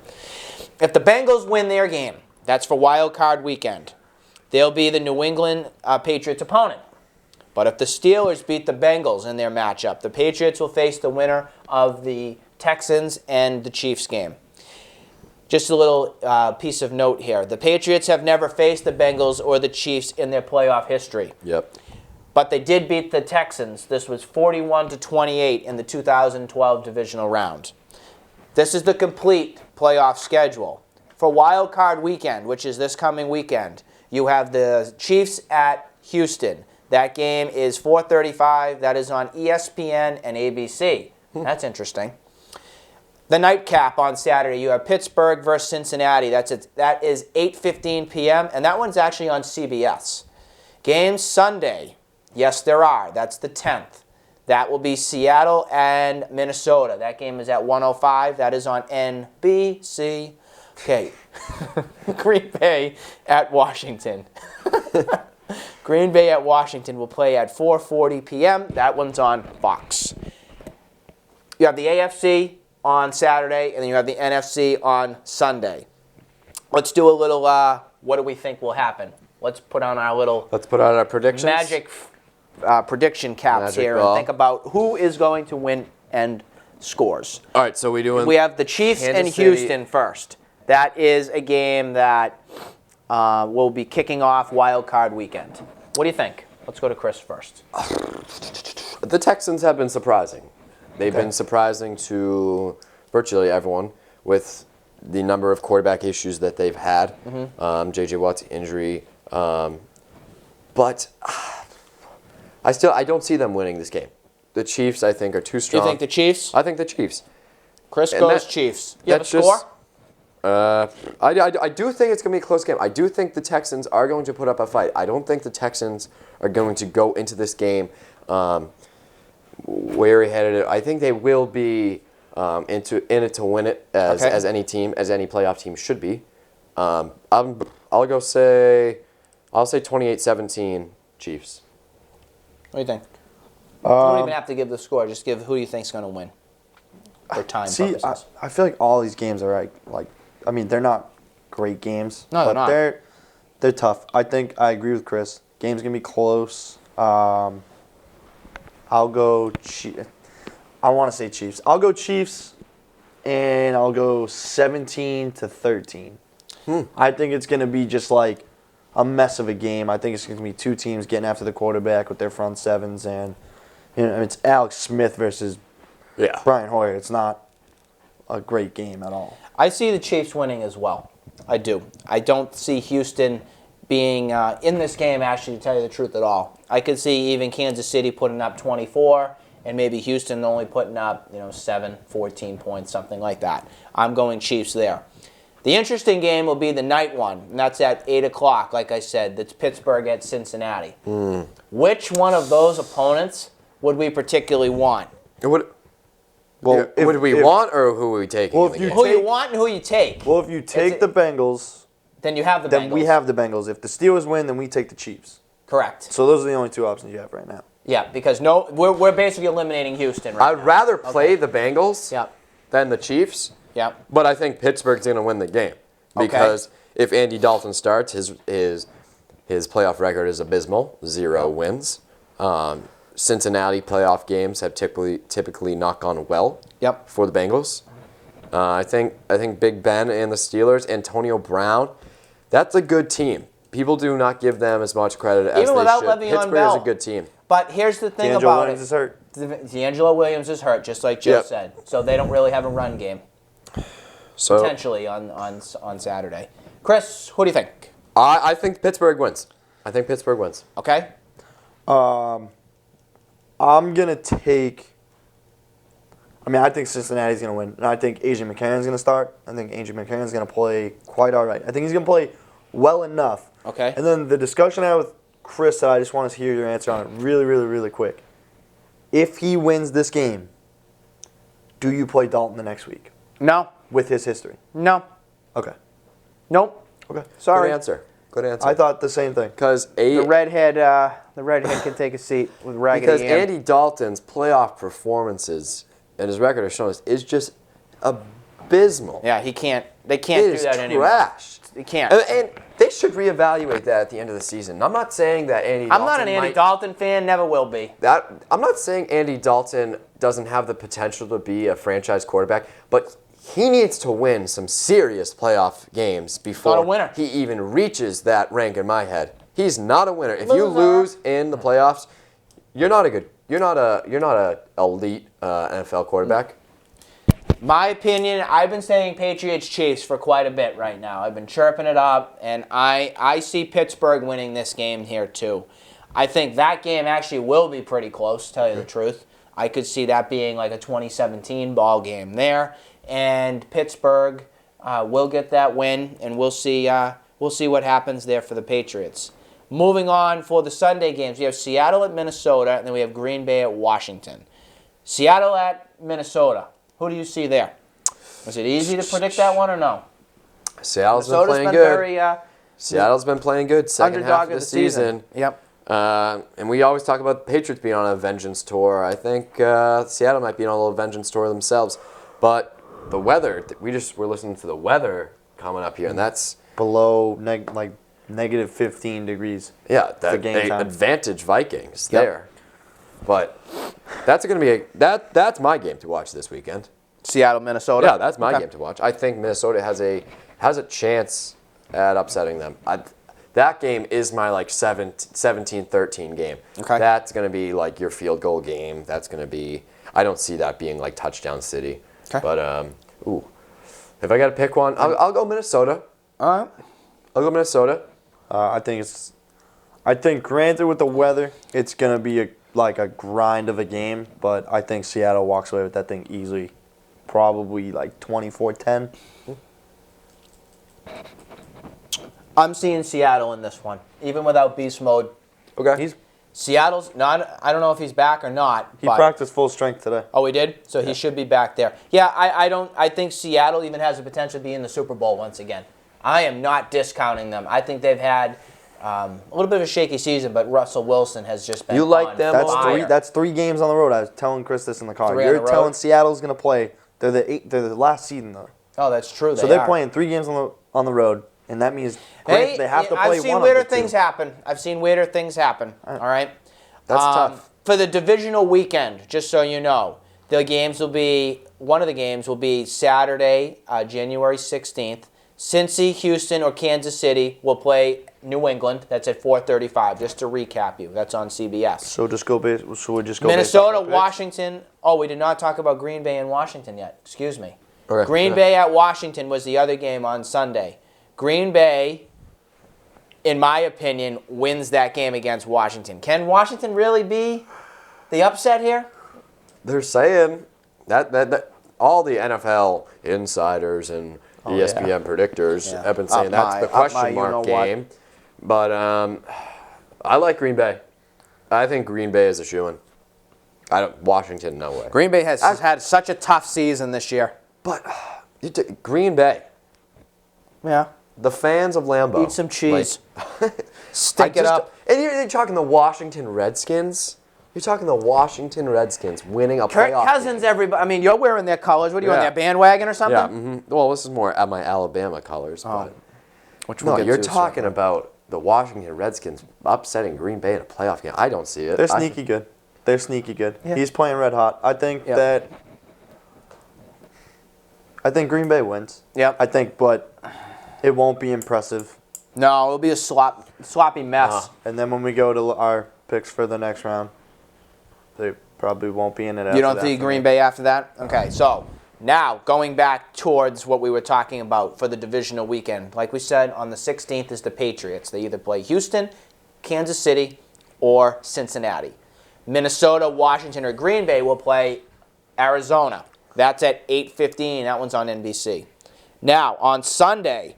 If the Bengals win their game, that's for Wild Card Weekend, they'll be the New England Patriots opponent. But if the Steelers beat the Bengals in their matchup, the Patriots will face the winner of the Texans and the Chiefs game. Just a little piece of note here. The Patriots have never faced the Bengals or the Chiefs in their playoff history. Yep. But they did beat the Texans. This was 41-28 in the 2012 divisional round. This is the complete playoff schedule. For Wild Card Weekend, which is this coming weekend, you have the Chiefs at Houston. That game is 4:35. That is on ESPN and ABC. That's interesting. The nightcap on Saturday, you have Pittsburgh versus Cincinnati. That is 8:15 p.m., and that one's actually on CBS. Games Sunday. Yes, there are. That's the 10th. That will be Seattle and Minnesota. That game is at 1:05. That is on NBC. Okay. Green Bay at Washington. Green Bay at Washington will play at 4:40 p.m. That one's on Fox. You have the AFC on Saturday, and then you have the NFC on Sunday. Let's do a little, what do we think will happen? Let's put on our little Let's put out our predictions. magic prediction caps Magic here ball. and think about who is going to win and scores. All right, so we have the Chiefs Kansas and City. Houston first. That is a game that will be kicking off Wild Card Weekend. What do you think? Let's go to Chris first. The Texans have been surprising. They've been surprising to virtually everyone with the number of quarterback issues that they've had. J.J. Watt's injury. But I don't see them winning this game. The Chiefs, I think, are too strong. You think the Chiefs? I think the Chiefs. Chris And goes that- Chiefs. You have a that's score? just- I do think it's going to be a close game. I do think the Texans are going to put up a fight. I don't think the Texans are going to go into this game weary-headed. I think they will be in it to win it as any team, as any playoff team should be. I'll say 28-17 Chiefs. What do you think? You don't even have to give the score. Just give who you think's going to win for time purposes. I feel like all these games are like I mean, they're not great games. No, they're but not. They're tough. I think I agree with Chris. Game's gonna be close. I'll go. I want to say Chiefs. I'll go Chiefs, and I'll go 17-13. I think it's gonna be just like a mess of a game. I think it's gonna be two teams getting after the quarterback with their front sevens, and it's Alex Smith versus Brian Hoyer. It's not a great game at all. I see the Chiefs winning as well. I do. I don't see Houston being in this game, actually, to tell you the truth at all. I could see even Kansas City putting up 24 and maybe Houston only putting up 7, 14 points, something like that. I'm going Chiefs there. The interesting game will be the night one, and that's at 8 o'clock, like I said. That's Pittsburgh at Cincinnati. Which one of those opponents would we particularly want? Well, would we want or who are we taking? Well, in if the you game? Who you want and who you take. Well, if you take the Bengals, Then you have the then Bengals. we have the Bengals. If the Steelers win, then we take the Chiefs. Correct. So those are the only two options you have right now. Yeah, because we're basically eliminating Houston right now. I'd rather play the Bengals Yep. than the Chiefs. Yep. But I think Pittsburgh's going to win the game because if Andy Dalton starts, his playoff record is abysmal, 0 wins. Cincinnati playoff games have typically not gone well for the Bengals. I think Big Ben and the Steelers, Antonio Brown, that's a good team. People do not give them as much credit as Even they without should. Le'Veon Pittsburgh Bell. is a good team. But here's the thing D'Angelo about Williams it. is hurt. D'Angelo Williams is hurt, just like Joe said. So they don't really have a run game So potentially on Saturday. Chris, who do you think? I think Pittsburgh wins. I think Pittsburgh wins. Okay. I'm gonna take. I think Cincinnati's gonna win, and I think Adrian McCarron's gonna start. I think Adrian McCarron's gonna play quite all right. I think he's gonna play well enough. Okay. And then the discussion I had with Chris, I just want to hear your answer on it really, really, really quick. If he wins this game, do you play Dalton the next week No. with his history? No. Okay. Nope. Okay. Sorry. Good answer. Good answer. I thought the same thing. Because The redhead can take a seat with Raggedy because Ann. Andy Dalton's playoff performances and his record has shown us is just abysmal. Yeah, he can't. They can't It do is that anymore. trashed. They can't. And they should reevaluate that at the end of the season. I'm not saying that Andy Dalton I'm not an Andy Dalton fan. Never will be. I'm not saying Andy Dalton doesn't have the potential to be a franchise quarterback, but he needs to win some serious playoff games before Not a winner. he even reaches that rank in my head. He's not a winner. If you Loser. lose in the playoffs, you're not a elite NFL quarterback. My opinion, I've been saying Patriots Chiefs for quite a bit right now. I've been chirping it up, and I see Pittsburgh winning this game here too. I think that game actually will be pretty close, to tell you the truth. I could see that being like a 2017 ball game there, and Pittsburgh will get that win, and we'll see what happens there for the Patriots. Moving on for the Sunday games, we have Seattle at Minnesota, and then we have Green Bay at Washington. Seattle at Minnesota. Who do you see there? Was it easy to predict that one or no? Seattle's been Minnesota's playing been good. very Seattle's been playing good. Second half underdog of the season. Yep. And we always talk about the Patriots being on a vengeance tour. I think Seattle might be on a little vengeance tour themselves. But the weather, we're listening to the weather coming up here, and that's Below negative 15 degrees. yeah, the game that time. advantage Vikings there. But that's going to be that's my game to watch this weekend. Seattle, Minnesota. Yeah, that's my game to watch. I think Minnesota has a chance at upsetting them. That game is my 17-13 game. Okay. That's going to be like your field goal game. That's going to be. I don't see that being like touchdown city. Okay. But if I got to pick one, I'll go Minnesota. All right. I'll go Minnesota. I think granted with the weather, it's gonna be a grind of a game, but I think Seattle walks away with that thing easily, probably 24-10. I'm seeing Seattle in this one, even without beast mode. Okay. Seattle's not. I don't know if he's back or not. He but, practiced full strength today. Oh, he did. So he should be back there. Yeah, I don't. I think Seattle even has the potential to be in the Super Bowl once again. I am not discounting them. I think they've had a little bit of a shaky season, but Russell Wilson has just been. You like on them fire. That's three games on the road. I was telling Chris this in the car. Three on You're the telling road? Seattle's gonna play. They're the last seed in the. Oh, that's true. So they're playing 3 games on the road, and that means Hey, they have to play I've seen one weirder of the things two. happen. I've seen weirder things happen. All right. That's tough. For the divisional weekend, just so you know, one of the games will be Saturday, January 16th. Cincy, Houston, or Kansas City will play New England. That's at 4:35. Just to recap you, that's on CBS. So just go based. So we just go. Minnesota, based off our picks? Washington. Oh, we did not talk about Green Bay and Washington yet. Excuse me. Okay, Green yeah. Bay at Washington was the other game on Sunday. Green Bay, in my opinion, wins that game against Washington. Can Washington really be the upset here? They're saying that all the NFL insiders and ESPN predictors Yeah. have been saying that's the question mark game. But I like Green Bay. I think Green Bay is a shoo-in. Washington, no way. Green Bay has had such a tough season this year. But Green Bay, Yeah. the fans of Lambeau. Eat some cheese. like- Stick it up. And you're talking the Washington Redskins. You're talking the Washington Redskins winning a Kirk playoff Cousins, game. everybody. I mean, you're wearing their colors. What are you on Yeah. their bandwagon or something? Yeah. Well, this is more at my Alabama colors. But Which no, you're talking about the Washington Redskins upsetting Green Bay in a playoff game. I don't see it. They're sneaky good. They're sneaky good. Yeah. He's playing red hot. I think Green Bay wins. Yep. I think, but it won't be impressive. No, it'll be a sloppy mess. And then when we go to our picks for the next round, they probably won't be in it. You don't see Green Bay after that? Okay, so now going back towards what we were talking about for the divisional weekend. Like we said, on the 16th is the Patriots. They either play Houston, Kansas City, or Cincinnati. Minnesota, Washington, or Green Bay will play Arizona. That's at 8:15. That one's on NBC. Now, on Sunday,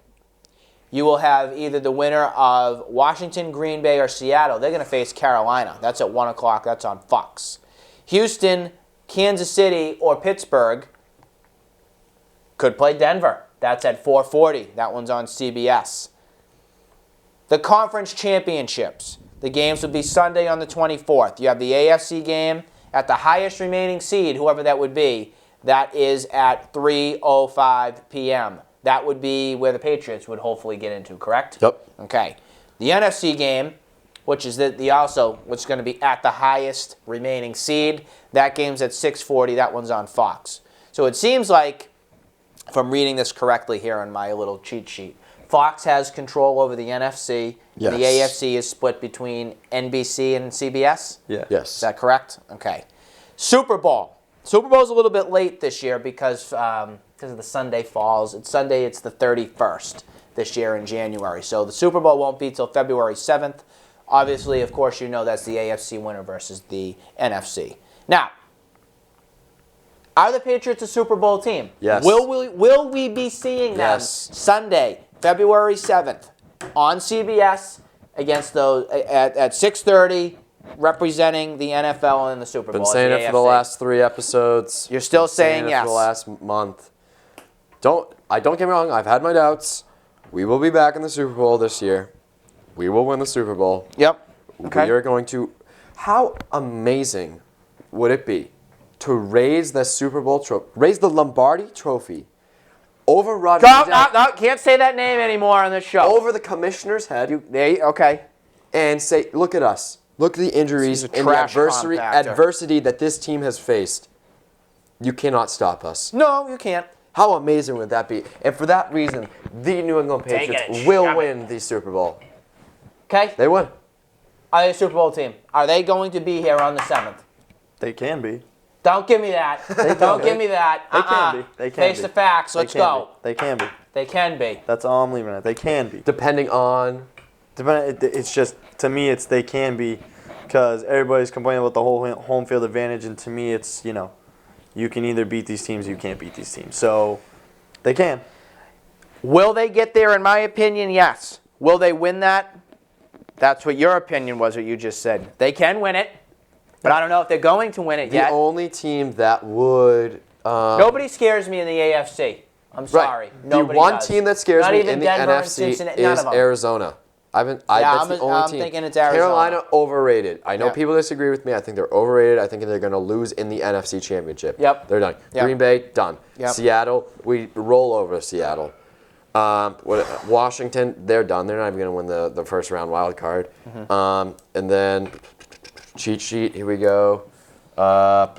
you will have either the winner of Washington, Green Bay, or Seattle. They're going to face Carolina. That's at 1 o'clock. That's on Fox. Houston, Kansas City, or Pittsburgh could play Denver. That's at 4:40. That one's on CBS. The conference championships. The games will be Sunday on the 24th. You have the AFC game at the highest remaining seed, whoever that would be. That is at 3:05 p.m. That would be where the Patriots would hopefully get into, correct? Yep. Okay. The NFC game, which is what's going to be at the highest remaining seed, that game's at 6:40. That one's on Fox. So it seems like, if I'm reading this correctly here on my little cheat sheet, Fox has control over the NFC. Yes. The AFC is split between NBC and CBS. Yeah. Yes. Is that correct? Okay. Super Bowl. Super Bowl's a little bit late this year because of the Sunday falls. It's Sunday. It's the 31st this year in January. So the Super Bowl won't be till February 7th. Obviously, of course, you know that's the AFC winner versus the NFC. Now, are the Patriots a Super Bowl team? Yes. Will we be seeing them Yes. Sunday, February 7th on CBS against those at 6:30, representing the NFL in the Super Bowl. Been saying it for the last 3 episodes. You're still Been saying saying it yes. for the last month. Don't get me wrong. I've had my doubts. We will be back in the Super Bowl this year. We will win the Super Bowl. Yep. Okay. We are going to. How amazing would it be to raise the Super Bowl trophy, raise the Lombardi Trophy over Roger Goodell, No, can't say that name anymore on this show. over the commissioner's head, Okay. and say, "Look at us. Look at the injuries This is a and the trash compactor. adversity that this team has faced. You cannot stop us." No, you can't. How amazing would that be? And for that reason, the New England Take it, Patriots will shove it. win the Super Bowl. Okay. They win. Are they a Super Bowl team? Are they going to be here on the 7th? They can be. Don't give me that. Don't give me that. They can be. They can Face be. the facts. Let's They can go. be. They can be. They can be. That's all I'm leaving it. They can be. Depending on. It's just, to me, it's they can be, because everybody's complaining about the whole home field advantage, and to me, it's, you can either beat these teams or you can't beat these teams. So, they can. Will they get there? In my opinion, yes. Will they win that? That's what your opinion was, what you just said. They can win it, but I don't know if they're going to win it The yet. only team that would. Nobody scares me in the AFC. I'm sorry. Right. The Nobody one does. team that scares Not me even in the Denver and NFC Cincinnati, none is of them. Arizona. That's the only I'm team. thinking it's Arizona. Carolina overrated. I know Yeah. people disagree with me. I think they're overrated. I think they're going to lose in the NFC Championship. Yep. They're done. Yep. Green Bay, done. Yep. Seattle, we roll over Seattle. Washington, they're done. They're not even going to win the first round wild card. And then cheat sheet. Here we go. We're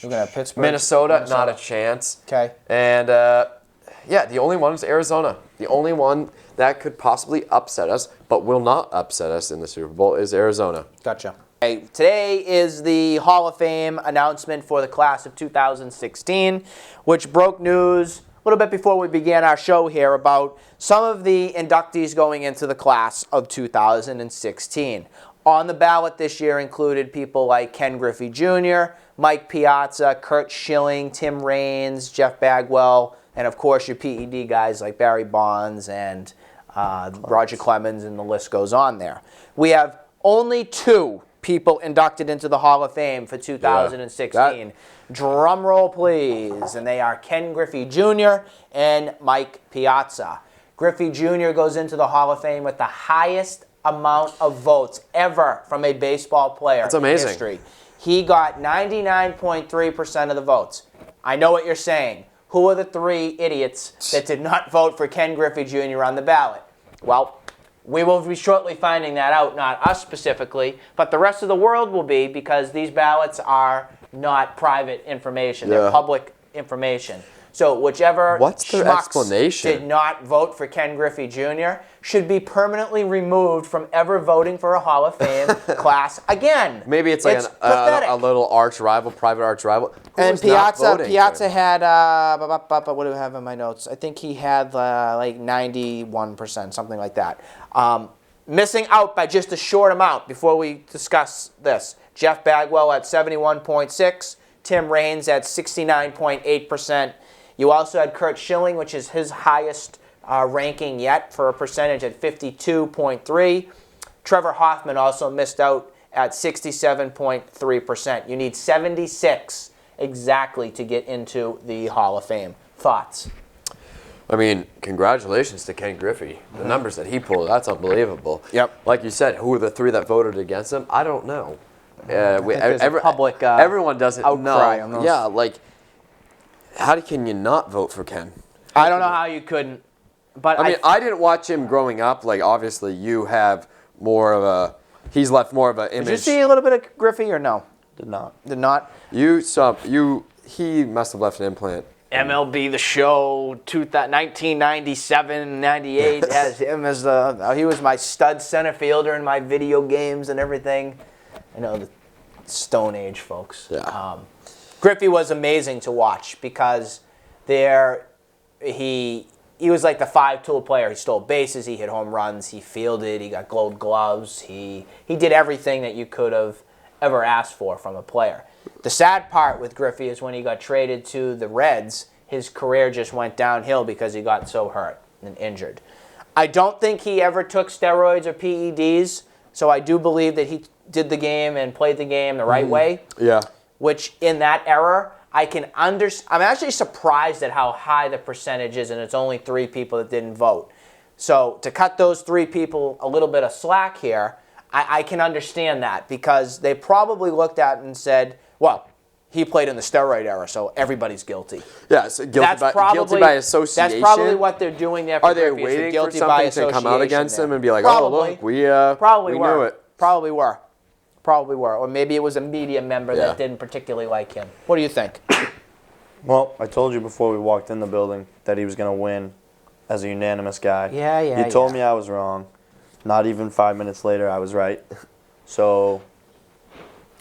gonna have Pittsburgh. Minnesota, not a chance. Okay. And the only one is Arizona. The only one that could possibly upset us, but will not upset us in the Super Bowl, is Arizona. Gotcha. Okay, today is the Hall of Fame announcement for the class of 2016, which broke news a little bit before we began our show here about some of the inductees going into the class of 2016. On the ballot this year included people like Ken Griffey Jr., Mike Piazza, Kurt Schilling, Tim Raines, Jeff Bagwell, and of course your PED guys like Barry Bonds and Roger Clemens, and the list goes on there. We have only 2 people inducted into the Hall of Fame for 2016. Drum roll, please. And they are Ken Griffey Jr. and Mike Piazza. Griffey Jr. goes into the Hall of Fame with the highest amount of votes ever from a baseball player. That's amazing. In history. He got 99.3% of the votes. I know what you're saying. Who are the 3 idiots that did not vote for Ken Griffey Jr. on the ballot? Well, we will be shortly finding that out, not us specifically, but the rest of the world will be, because these ballots are not private information. They're public information. So whichever What's their schmucks explanation? did not vote for Ken Griffey Jr. should be permanently removed from ever voting for a Hall of Fame class again. Maybe it's like pathetic. a little arch rival, private arch rival. And Who's not voting Piazza for him? had, what do we have in my notes? I think he had like 91%, something like that. Missing out by just a short amount before we discuss this. Jeff Bagwell at 71.6%, Tim Raines at 69.8%. You also had Kurt Schilling, which is his highest ranking yet for a percentage at 52.3%. Trevor Hoffman also missed out at 67.3%. You need 76 exactly to get into the Hall of Fame. Thoughts? I mean, congratulations to Ken Griffey. The numbers that he pulled, that's unbelievable. Yep. Like you said, who are the 3 that voted against him? I don't know. there's a public everyone doesn't outcry know. on those. Yeah, like, how can you not vote for Ken? I don't know how you couldn't. But I mean, I didn't watch him growing up. Like, obviously, you have more of a. He's left more of an image. did you see a little bit of Griffey or no? Did not. Did not. He must have left an implant. MLB The Show, 1997, 98 has him as he was my stud center fielder in my video games and everything. I know the Stone Age folks. Yeah. Griffey was amazing to watch because he was like the 5-tool player. He stole bases, he hit home runs, he fielded, he got gold gloves, he did everything that you could have ever asked for from a player. The sad part with Griffey is when he got traded to the Reds, his career just went downhill because he got so hurt and injured. I don't think he ever took steroids or PEDs, so I do believe that he did the game and played the game the right way. Yeah. Which in that era, I can understand. I'm actually surprised at how high the percentage is, and it's only 3 people that didn't vote. So to cut those 3 people a little bit of slack here, I can understand that because they probably looked at it and said, well, he played in the steroid era, so everybody's guilty. Yeah, so guilty by association. That's probably what they're doing there. For Are they Griffey, waiting for guilty by something to come out against association him there. and be like, Probably. oh, look, we knew it. Probably were. Or maybe it was a media member that didn't particularly like him. What do you think? Well, I told you before we walked in the building that he was going to win as a unanimous guy. Yeah. You told me I was wrong. Not even 5 minutes later, I was right. So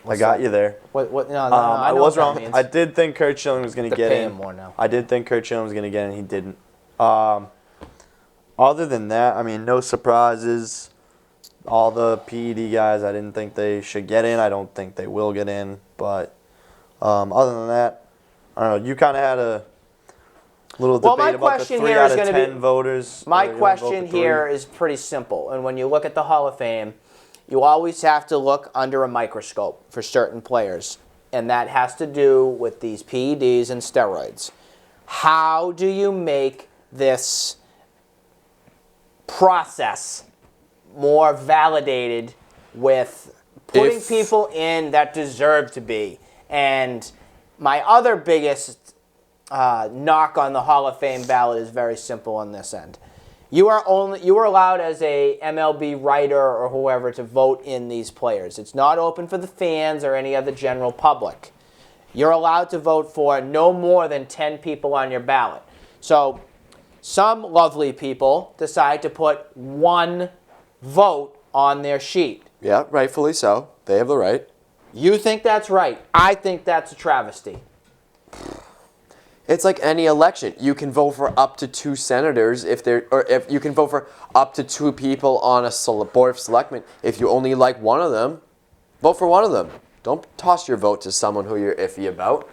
I got you there. What? No, I know was what that wrong. means. I did think Kurt Schilling was going to They're get paying in. more now. I did think Kurt Schilling was going to get in. He didn't. Other than that, I mean, no surprises. All the PED guys, I didn't think they should get in. I don't think they will get in. But other than that, I don't know. You kind of had a little debate about the 3 out of 10 voters. My question here is pretty simple. And when you look at the Hall of Fame, you always have to look under a microscope for certain players. And that has to do with these PEDs and steroids. How do you make this process more validated with putting people in that deserve to be? And my other biggest knock on the Hall of Fame ballot is very simple on this end. You are allowed as a MLB writer or whoever to vote in these players. It's not open for the fans or any other general public. You're allowed to vote for no more than 10 people on your ballot. So some lovely people decide to put 1 vote on their sheet. Yeah, rightfully so. They have the right. You think that's right. I think that's a travesty. It's like any election. You can vote for up to 2 senators if you can vote for up to 2 people on a board of selectmen. If you only like one of them, vote for one of them. Don't toss your vote to someone who you're iffy about.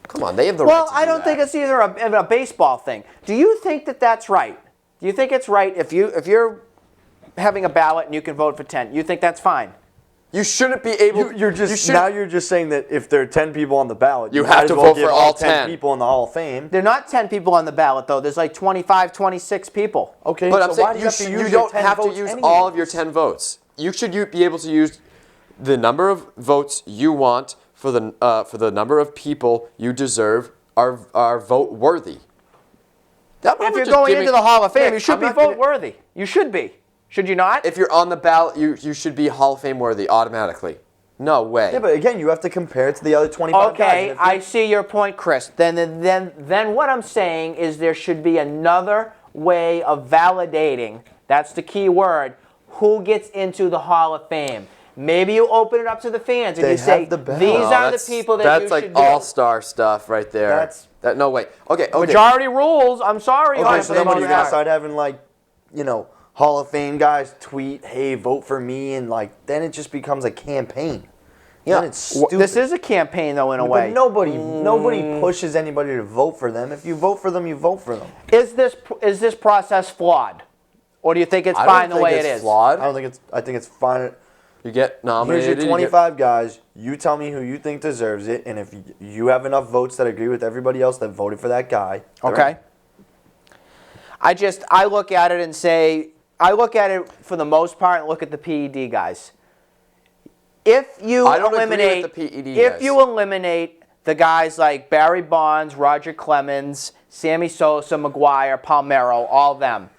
Come on, they have the right to do that. Well, I don't think it's either a baseball thing. Do you think that that's right? Do you think it's right if you're having a ballot and you can vote for 10? You think that's fine? You shouldn't be able. You're just saying that if there are 10 people on the ballot, you might have as to well vote give for all 10 people in the Hall of Fame. There are not 10 people on the ballot, though. There's like 25, 26 people. Okay, But so I'm saying why do you have to use you your don't 10 have to votes use anyways? all of your 10 votes. You should be able to use the number of votes you want for the number of people you deserve are vote worthy. If you're going into the Hall of Fame, you should be vote worthy. You should be. Should you not? If you're on the ballot, you should be Hall of Fame worthy automatically. No way. Yeah, but again, you have to compare it to the other 25 guys. Okay, I see your point, Chris. Then what I'm saying is there should be another way of validating, that's the key word, who gets into the Hall of Fame. Maybe you open it up to the fans and you say, these are the people that you should do. That's like all-star stuff right there. No way. Okay. Majority rules, I'm sorry. Okay, so then when you guys start having Hall of Fame guys tweet, hey, vote for me, and then it just becomes a campaign. Yeah, it's stupid. This is a campaign, though, in a way. But nobody pushes anybody to vote for them. If you vote for them, you vote for them. Is this process flawed, or do you think it's fine the way it is? Flawed. I think it's fine. You get nominated. Here's your 25 guys. You tell me who you think deserves it, and if you have enough votes that agree with everybody else that voted for that guy. Okay. I look at it and say, I look at it for the most part and look at the PED guys. If you eliminate the guys like Barry Bonds, Roger Clemens, Sammy Sosa, McGuire, Palmeiro, all of them,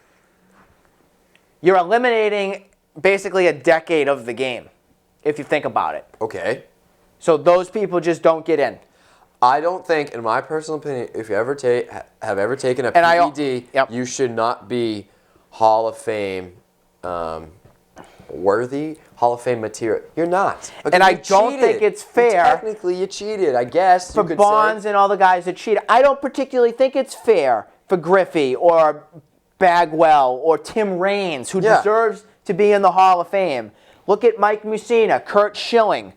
you're eliminating basically a decade of the game, if you think about it. Okay. So those people just don't get in. I don't think, in my personal opinion, if you have ever taken a PED, you should not be Hall of Fame worthy, Hall of Fame material. You're not. Okay, and I don't think it's fair. Technically, you cheated, I guess. For Bonds and all the guys that cheated. I don't particularly think it's fair for Griffey or Bagwell or Tim Raines, who deserves to be in the Hall of Fame. Look at Mike Mussina, Kurt Schilling.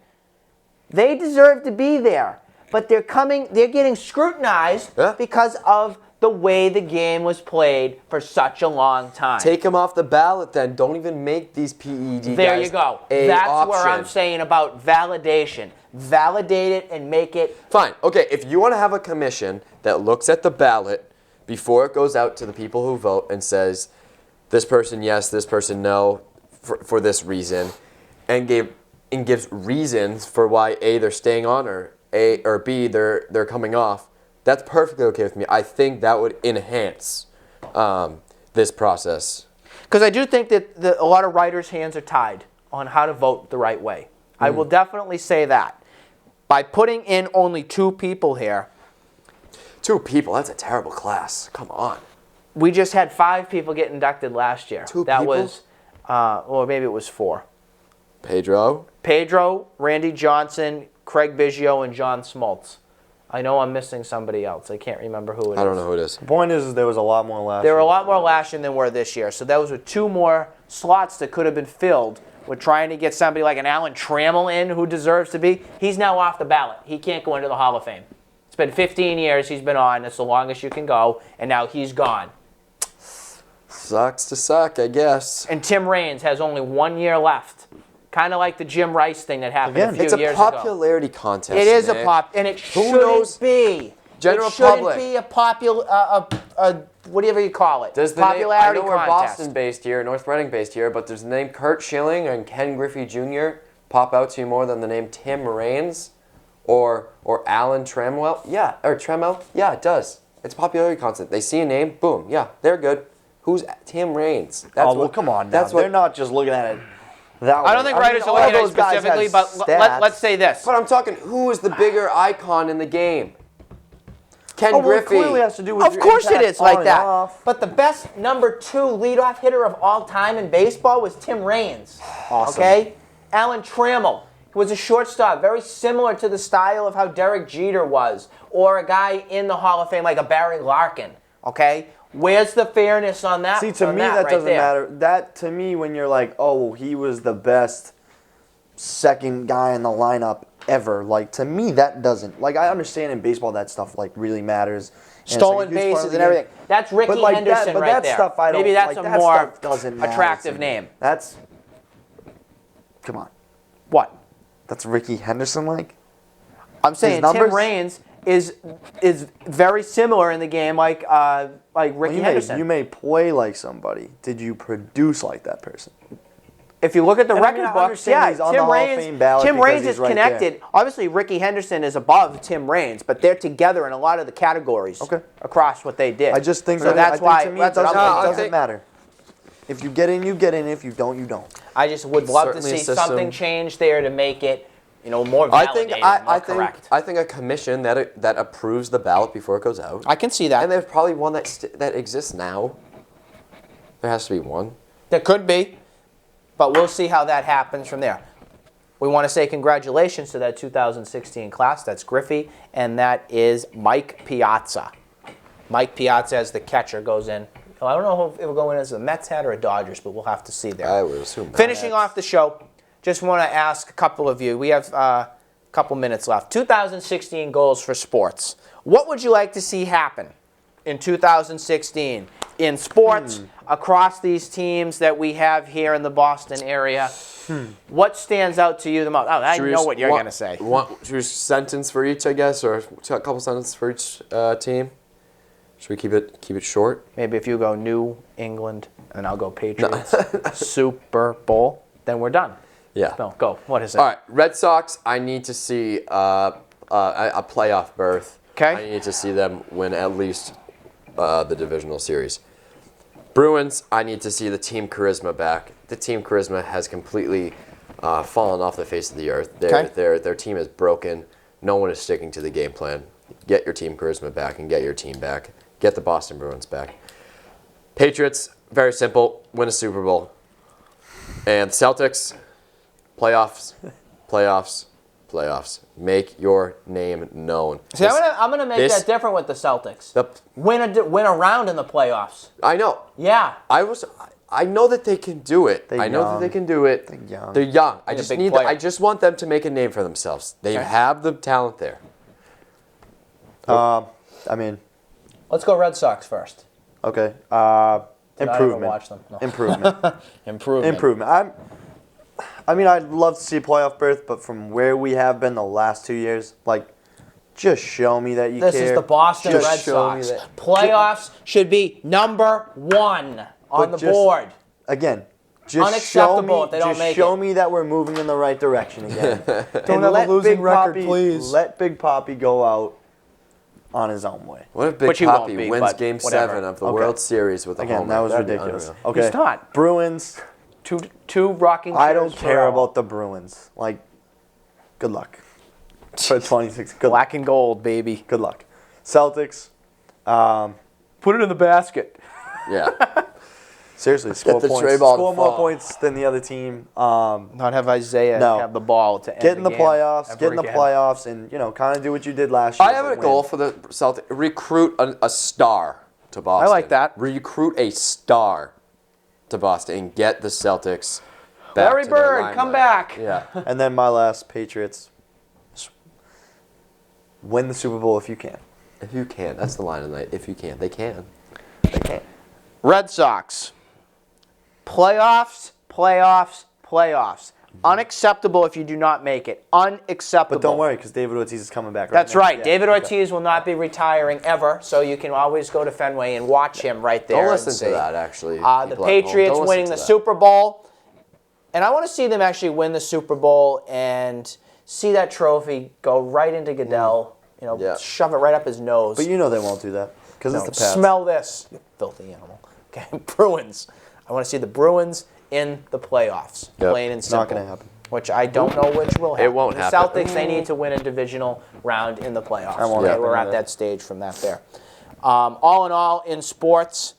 They deserve to be there. But they're getting scrutinized because of the way the game was played for such a long time. Take them off the ballot then. Don't even make these PED There guys you go. a That's option. where I'm saying about validation. Validate it and make it. Fine. Okay, if you want to have a commission that looks at the ballot before it goes out to the people who vote and says, this person yes, this person no, for this reason, and gives reasons for why A, they're staying on, or B, they're coming off, that's perfectly okay with me. I think that would enhance this process. Because I do think that a lot of writers' hands are tied on how to vote the right way. I will definitely say that. By putting in only 2 people here, 2 people, that's a terrible class. Come on. we just had 5 people get inducted last year. 2 that people? was, or maybe it was 4. Pedro, Randy Johnson, Craig Biggio, and John Smoltz. I know I'm missing somebody else. I can't remember who it is. I don't know who it is. The point is there was a lot more last There year. were a lot more last year than were this year. So those were 2 more slots that could have been filled. We're trying to get somebody like an Alan Trammell in who deserves to be. He's now off the ballot. He can't go into the Hall of Fame. It's been 15 years he's been on. That's the longest you can go. And now he's gone. Sucks to suck, I guess. And Tim Raines has only 1 year left. Kind of like the Jim Rice thing that happened a few It's a years ago. popularity contest. It is Nick. a pop, and it Who shouldn't knows? be. General it shouldn't public. be a popular, whatever you call it. Does the name, I popularity know we're contest. Boston based here, North Reading based here, but does the name Kurt Schilling and Ken Griffey Jr. pop out to you more than the name Tim Raines or Alan Trammell? Yeah, or Trammell? Yeah, it does. It's a popularity contest. They see a name, boom, yeah, they're good. Who's Tim Raines? That's Well, come on now. That's what. They're not just looking at it that way. I don't think mean, writers are all looking at it those guys specifically, have but stats. let's say this. But I'm talking, who is the bigger icon in the game? Ken Oh, well, it Griffey. clearly has to do with Of your course it impact is like on and that. off. But the best number 2 leadoff hitter of all time in baseball was Tim Raines. Awesome. Okay? Alan Trammell, who was a shortstop, very similar to the style of how Derek Jeter was, or a guy in the Hall of Fame like a Barry Larkin. Okay? Where's the fairness on that? See, to on me, that right doesn't there? matter. That, to me, when you're like, oh, he was the best second guy in the lineup ever, like, to me, that doesn't. Like, I understand in baseball that stuff, like, really matters. And it's, like, a Stolen huge part of bases the and game. everything. That's Ricky But, like, Henderson but right that there. stuff, I don't, Maybe that's like, a that more stuff doesn't matter attractive to me. name. That's, come on. What? That's Ricky Henderson, like? I'm saying Tim numbers? Raines is very similar in the game, like Ricky Henderson. You may play like somebody. Did you produce like that person? If you look at the And I mean, record I books, understand yeah, he's on the Tim Hall of Raines. Fame ballot Tim because Raines he's is right connected. Obviously, Ricky Henderson is above Tim Raines, but they're together in a lot of the categories across what they did. I just think so that that's I think why to me that's it what doesn't, I'm it thinking. doesn't matter. If you get in, you get in. If you don't, you don't. I just would love to Certainly a see system. something change there to make it, more I validated, think more correct. I think a commission that approves the ballot before it goes out. I can see that. And there's probably one that exists now. There has to be one. There could be, but we'll see how that happens from there. We want to say congratulations to that 2016 class. That's Griffey, and that is Mike Piazza. Mike Piazza as the catcher goes in. Well, I don't know if it will go in as a Mets hat or a Dodgers, but we'll have to see there. I would assume that. Finishing off the show, just want to ask a couple of you. We have a couple minutes left. 2016 goals for sports. What would you like to see happen in 2016 in sports across these teams that we have here in the Boston area? What stands out to you the most? Oh, I know what you're going to say. Should we sentence for each, I guess, or a couple sentences for each team? Should we keep it short? Maybe if you go New England and I'll go Patriots, Super Bowl, then we're done. Yeah. No, go. What is it? All right, Red Sox. I need to see a playoff berth. Okay. I need to see them win at least the divisional series. Bruins. I need to see the team charisma back. The team charisma has completely fallen off the face of the earth. Their team is broken. No one is sticking to the game plan. Get your team charisma back and get your team back. Get the Boston Bruins back. Patriots. Very simple. Win a Super Bowl. And Celtics. Playoffs, playoffs, playoffs. Make your name known. See, I'm gonna make that different with the Celtics. Win a round in the playoffs. I know. Yeah. I know that they can do it. They're I know young. that they can do it. They're young. They're young. I a just big need. player. I just want them to make a name for themselves. They Okay. have the talent there. I mean, Let's go Red Sox first. Okay. Did I ever Improvement. watch them? No. Improvement. Improvement. Improvement. I mean, I'd love to see a playoff berth, but from where we have been the last 2 years, like, just show me that you care. This is the Boston Just Red show me Sox. that- Playoffs should be number 1 on the just- board. Again, just Unacceptable show me, if they don't just make show it. me that we're moving in the right direction again. Don't And have a let losing Big record, Papi- please. Let Big Papi go out on his own way. What if Big Which he won't Papi be, wins but Game whatever. 7 of the Okay. World Series with a Again, homer? that was That'd be ridiculous. unreal. Okay. He's not. Bruins. Two rocking chairs. I don't care forever. about the Bruins. Like, good luck. For 26. Good luck. Black and gold, baby. Good luck. Celtics. Put it in the basket. Yeah. Seriously, score the points. tray ball Score and more fall. points than the other team. Not have Isaiah No. have the ball to end Get in the game playoffs. ever Get in the again. playoffs, and kind of do what you did last year. I have a but goal win. for the Celtics. Recruit a star to Boston. like that. Recruit a star to Boston and get the Celtics back Larry to their Bird, come limelight. back. Yeah. And then my last, Patriots. Win the Super Bowl if you can. If you can. That's the line of the night. If you can. They can. They can. Red Sox. Playoffs, playoffs, playoffs. Unacceptable if you do not make it. Unacceptable. But don't worry, because David Ortiz is coming back. That's next right. year. David Okay. Ortiz will not be retiring ever, so you can always go to Fenway and watch him right there. Don't and listen see. to that, actually. The people at home. Patriots Don't winning listen the to that. Super Bowl. And I want to see them actually win the Super Bowl and see that trophy go right into Goodell. Yeah. Shove it right up his nose. But you know they won't do that, because it's No, the Pats. smell this, you filthy animal. Okay, Bruins. I want to see the Bruins in the playoffs, Yep. plain and simple. Not gonna happen. Which I don't know which will happen. won't the happen. Celtics, they need to win a divisional round in the playoffs. That won't Okay, happen we're at either. that stage from that there. All in all, in sports,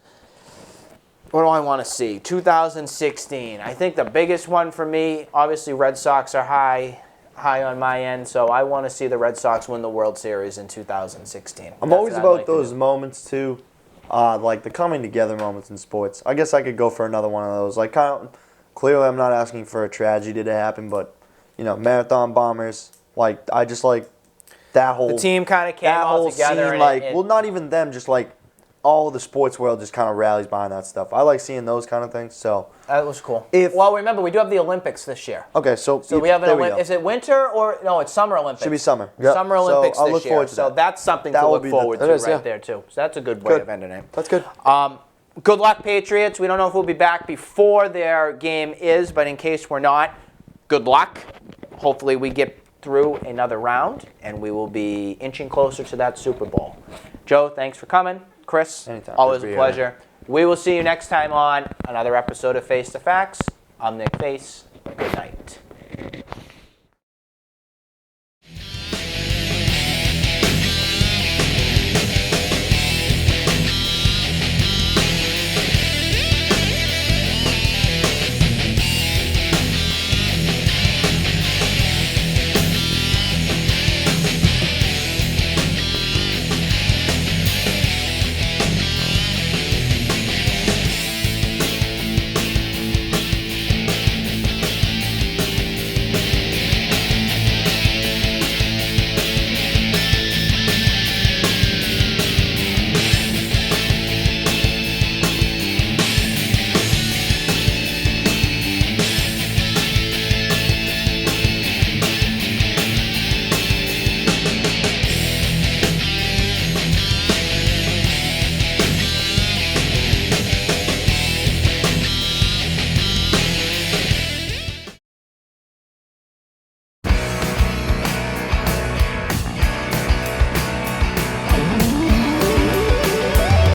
what do I want to see? 2016. I think the biggest one for me, obviously Red Sox are high on my end, so I want to see the Red Sox win the World Series in 2016. I'm That's always what I'd about like to those do. moments too, like the coming together moments in sports. I guess I could go for another one of those. Like, kind of, clearly, I'm not asking for a tragedy to happen, but marathon bombers. Like, I just like that whole The team kind of came that all whole together. scene. and Like, it- well, not even them, just like all the sports world just kind of rallies behind that stuff. I like seeing those kind of things. So, that was cool. If- Well, remember, we do have the Olympics this year. okay, so So we have an there we Olympics. go. Is it winter or no? It's Summer Olympics. Should be summer. Summer So Olympics I'll this look year. forward to So that. that's something That to will look be forward the- to It is, right yeah. there too. So that's a good way Good. of ending it. That's good. Good luck, Patriots. We don't know if we'll be back before their game is, but in case we're not, good luck. Hopefully we get through another round, and we will be inching closer to that Super Bowl. Joe, thanks for coming. Chris, Anytime. always Good to a be here. pleasure. We will see you next time on another episode of Face to Facts. I'm Nick Face. Good night.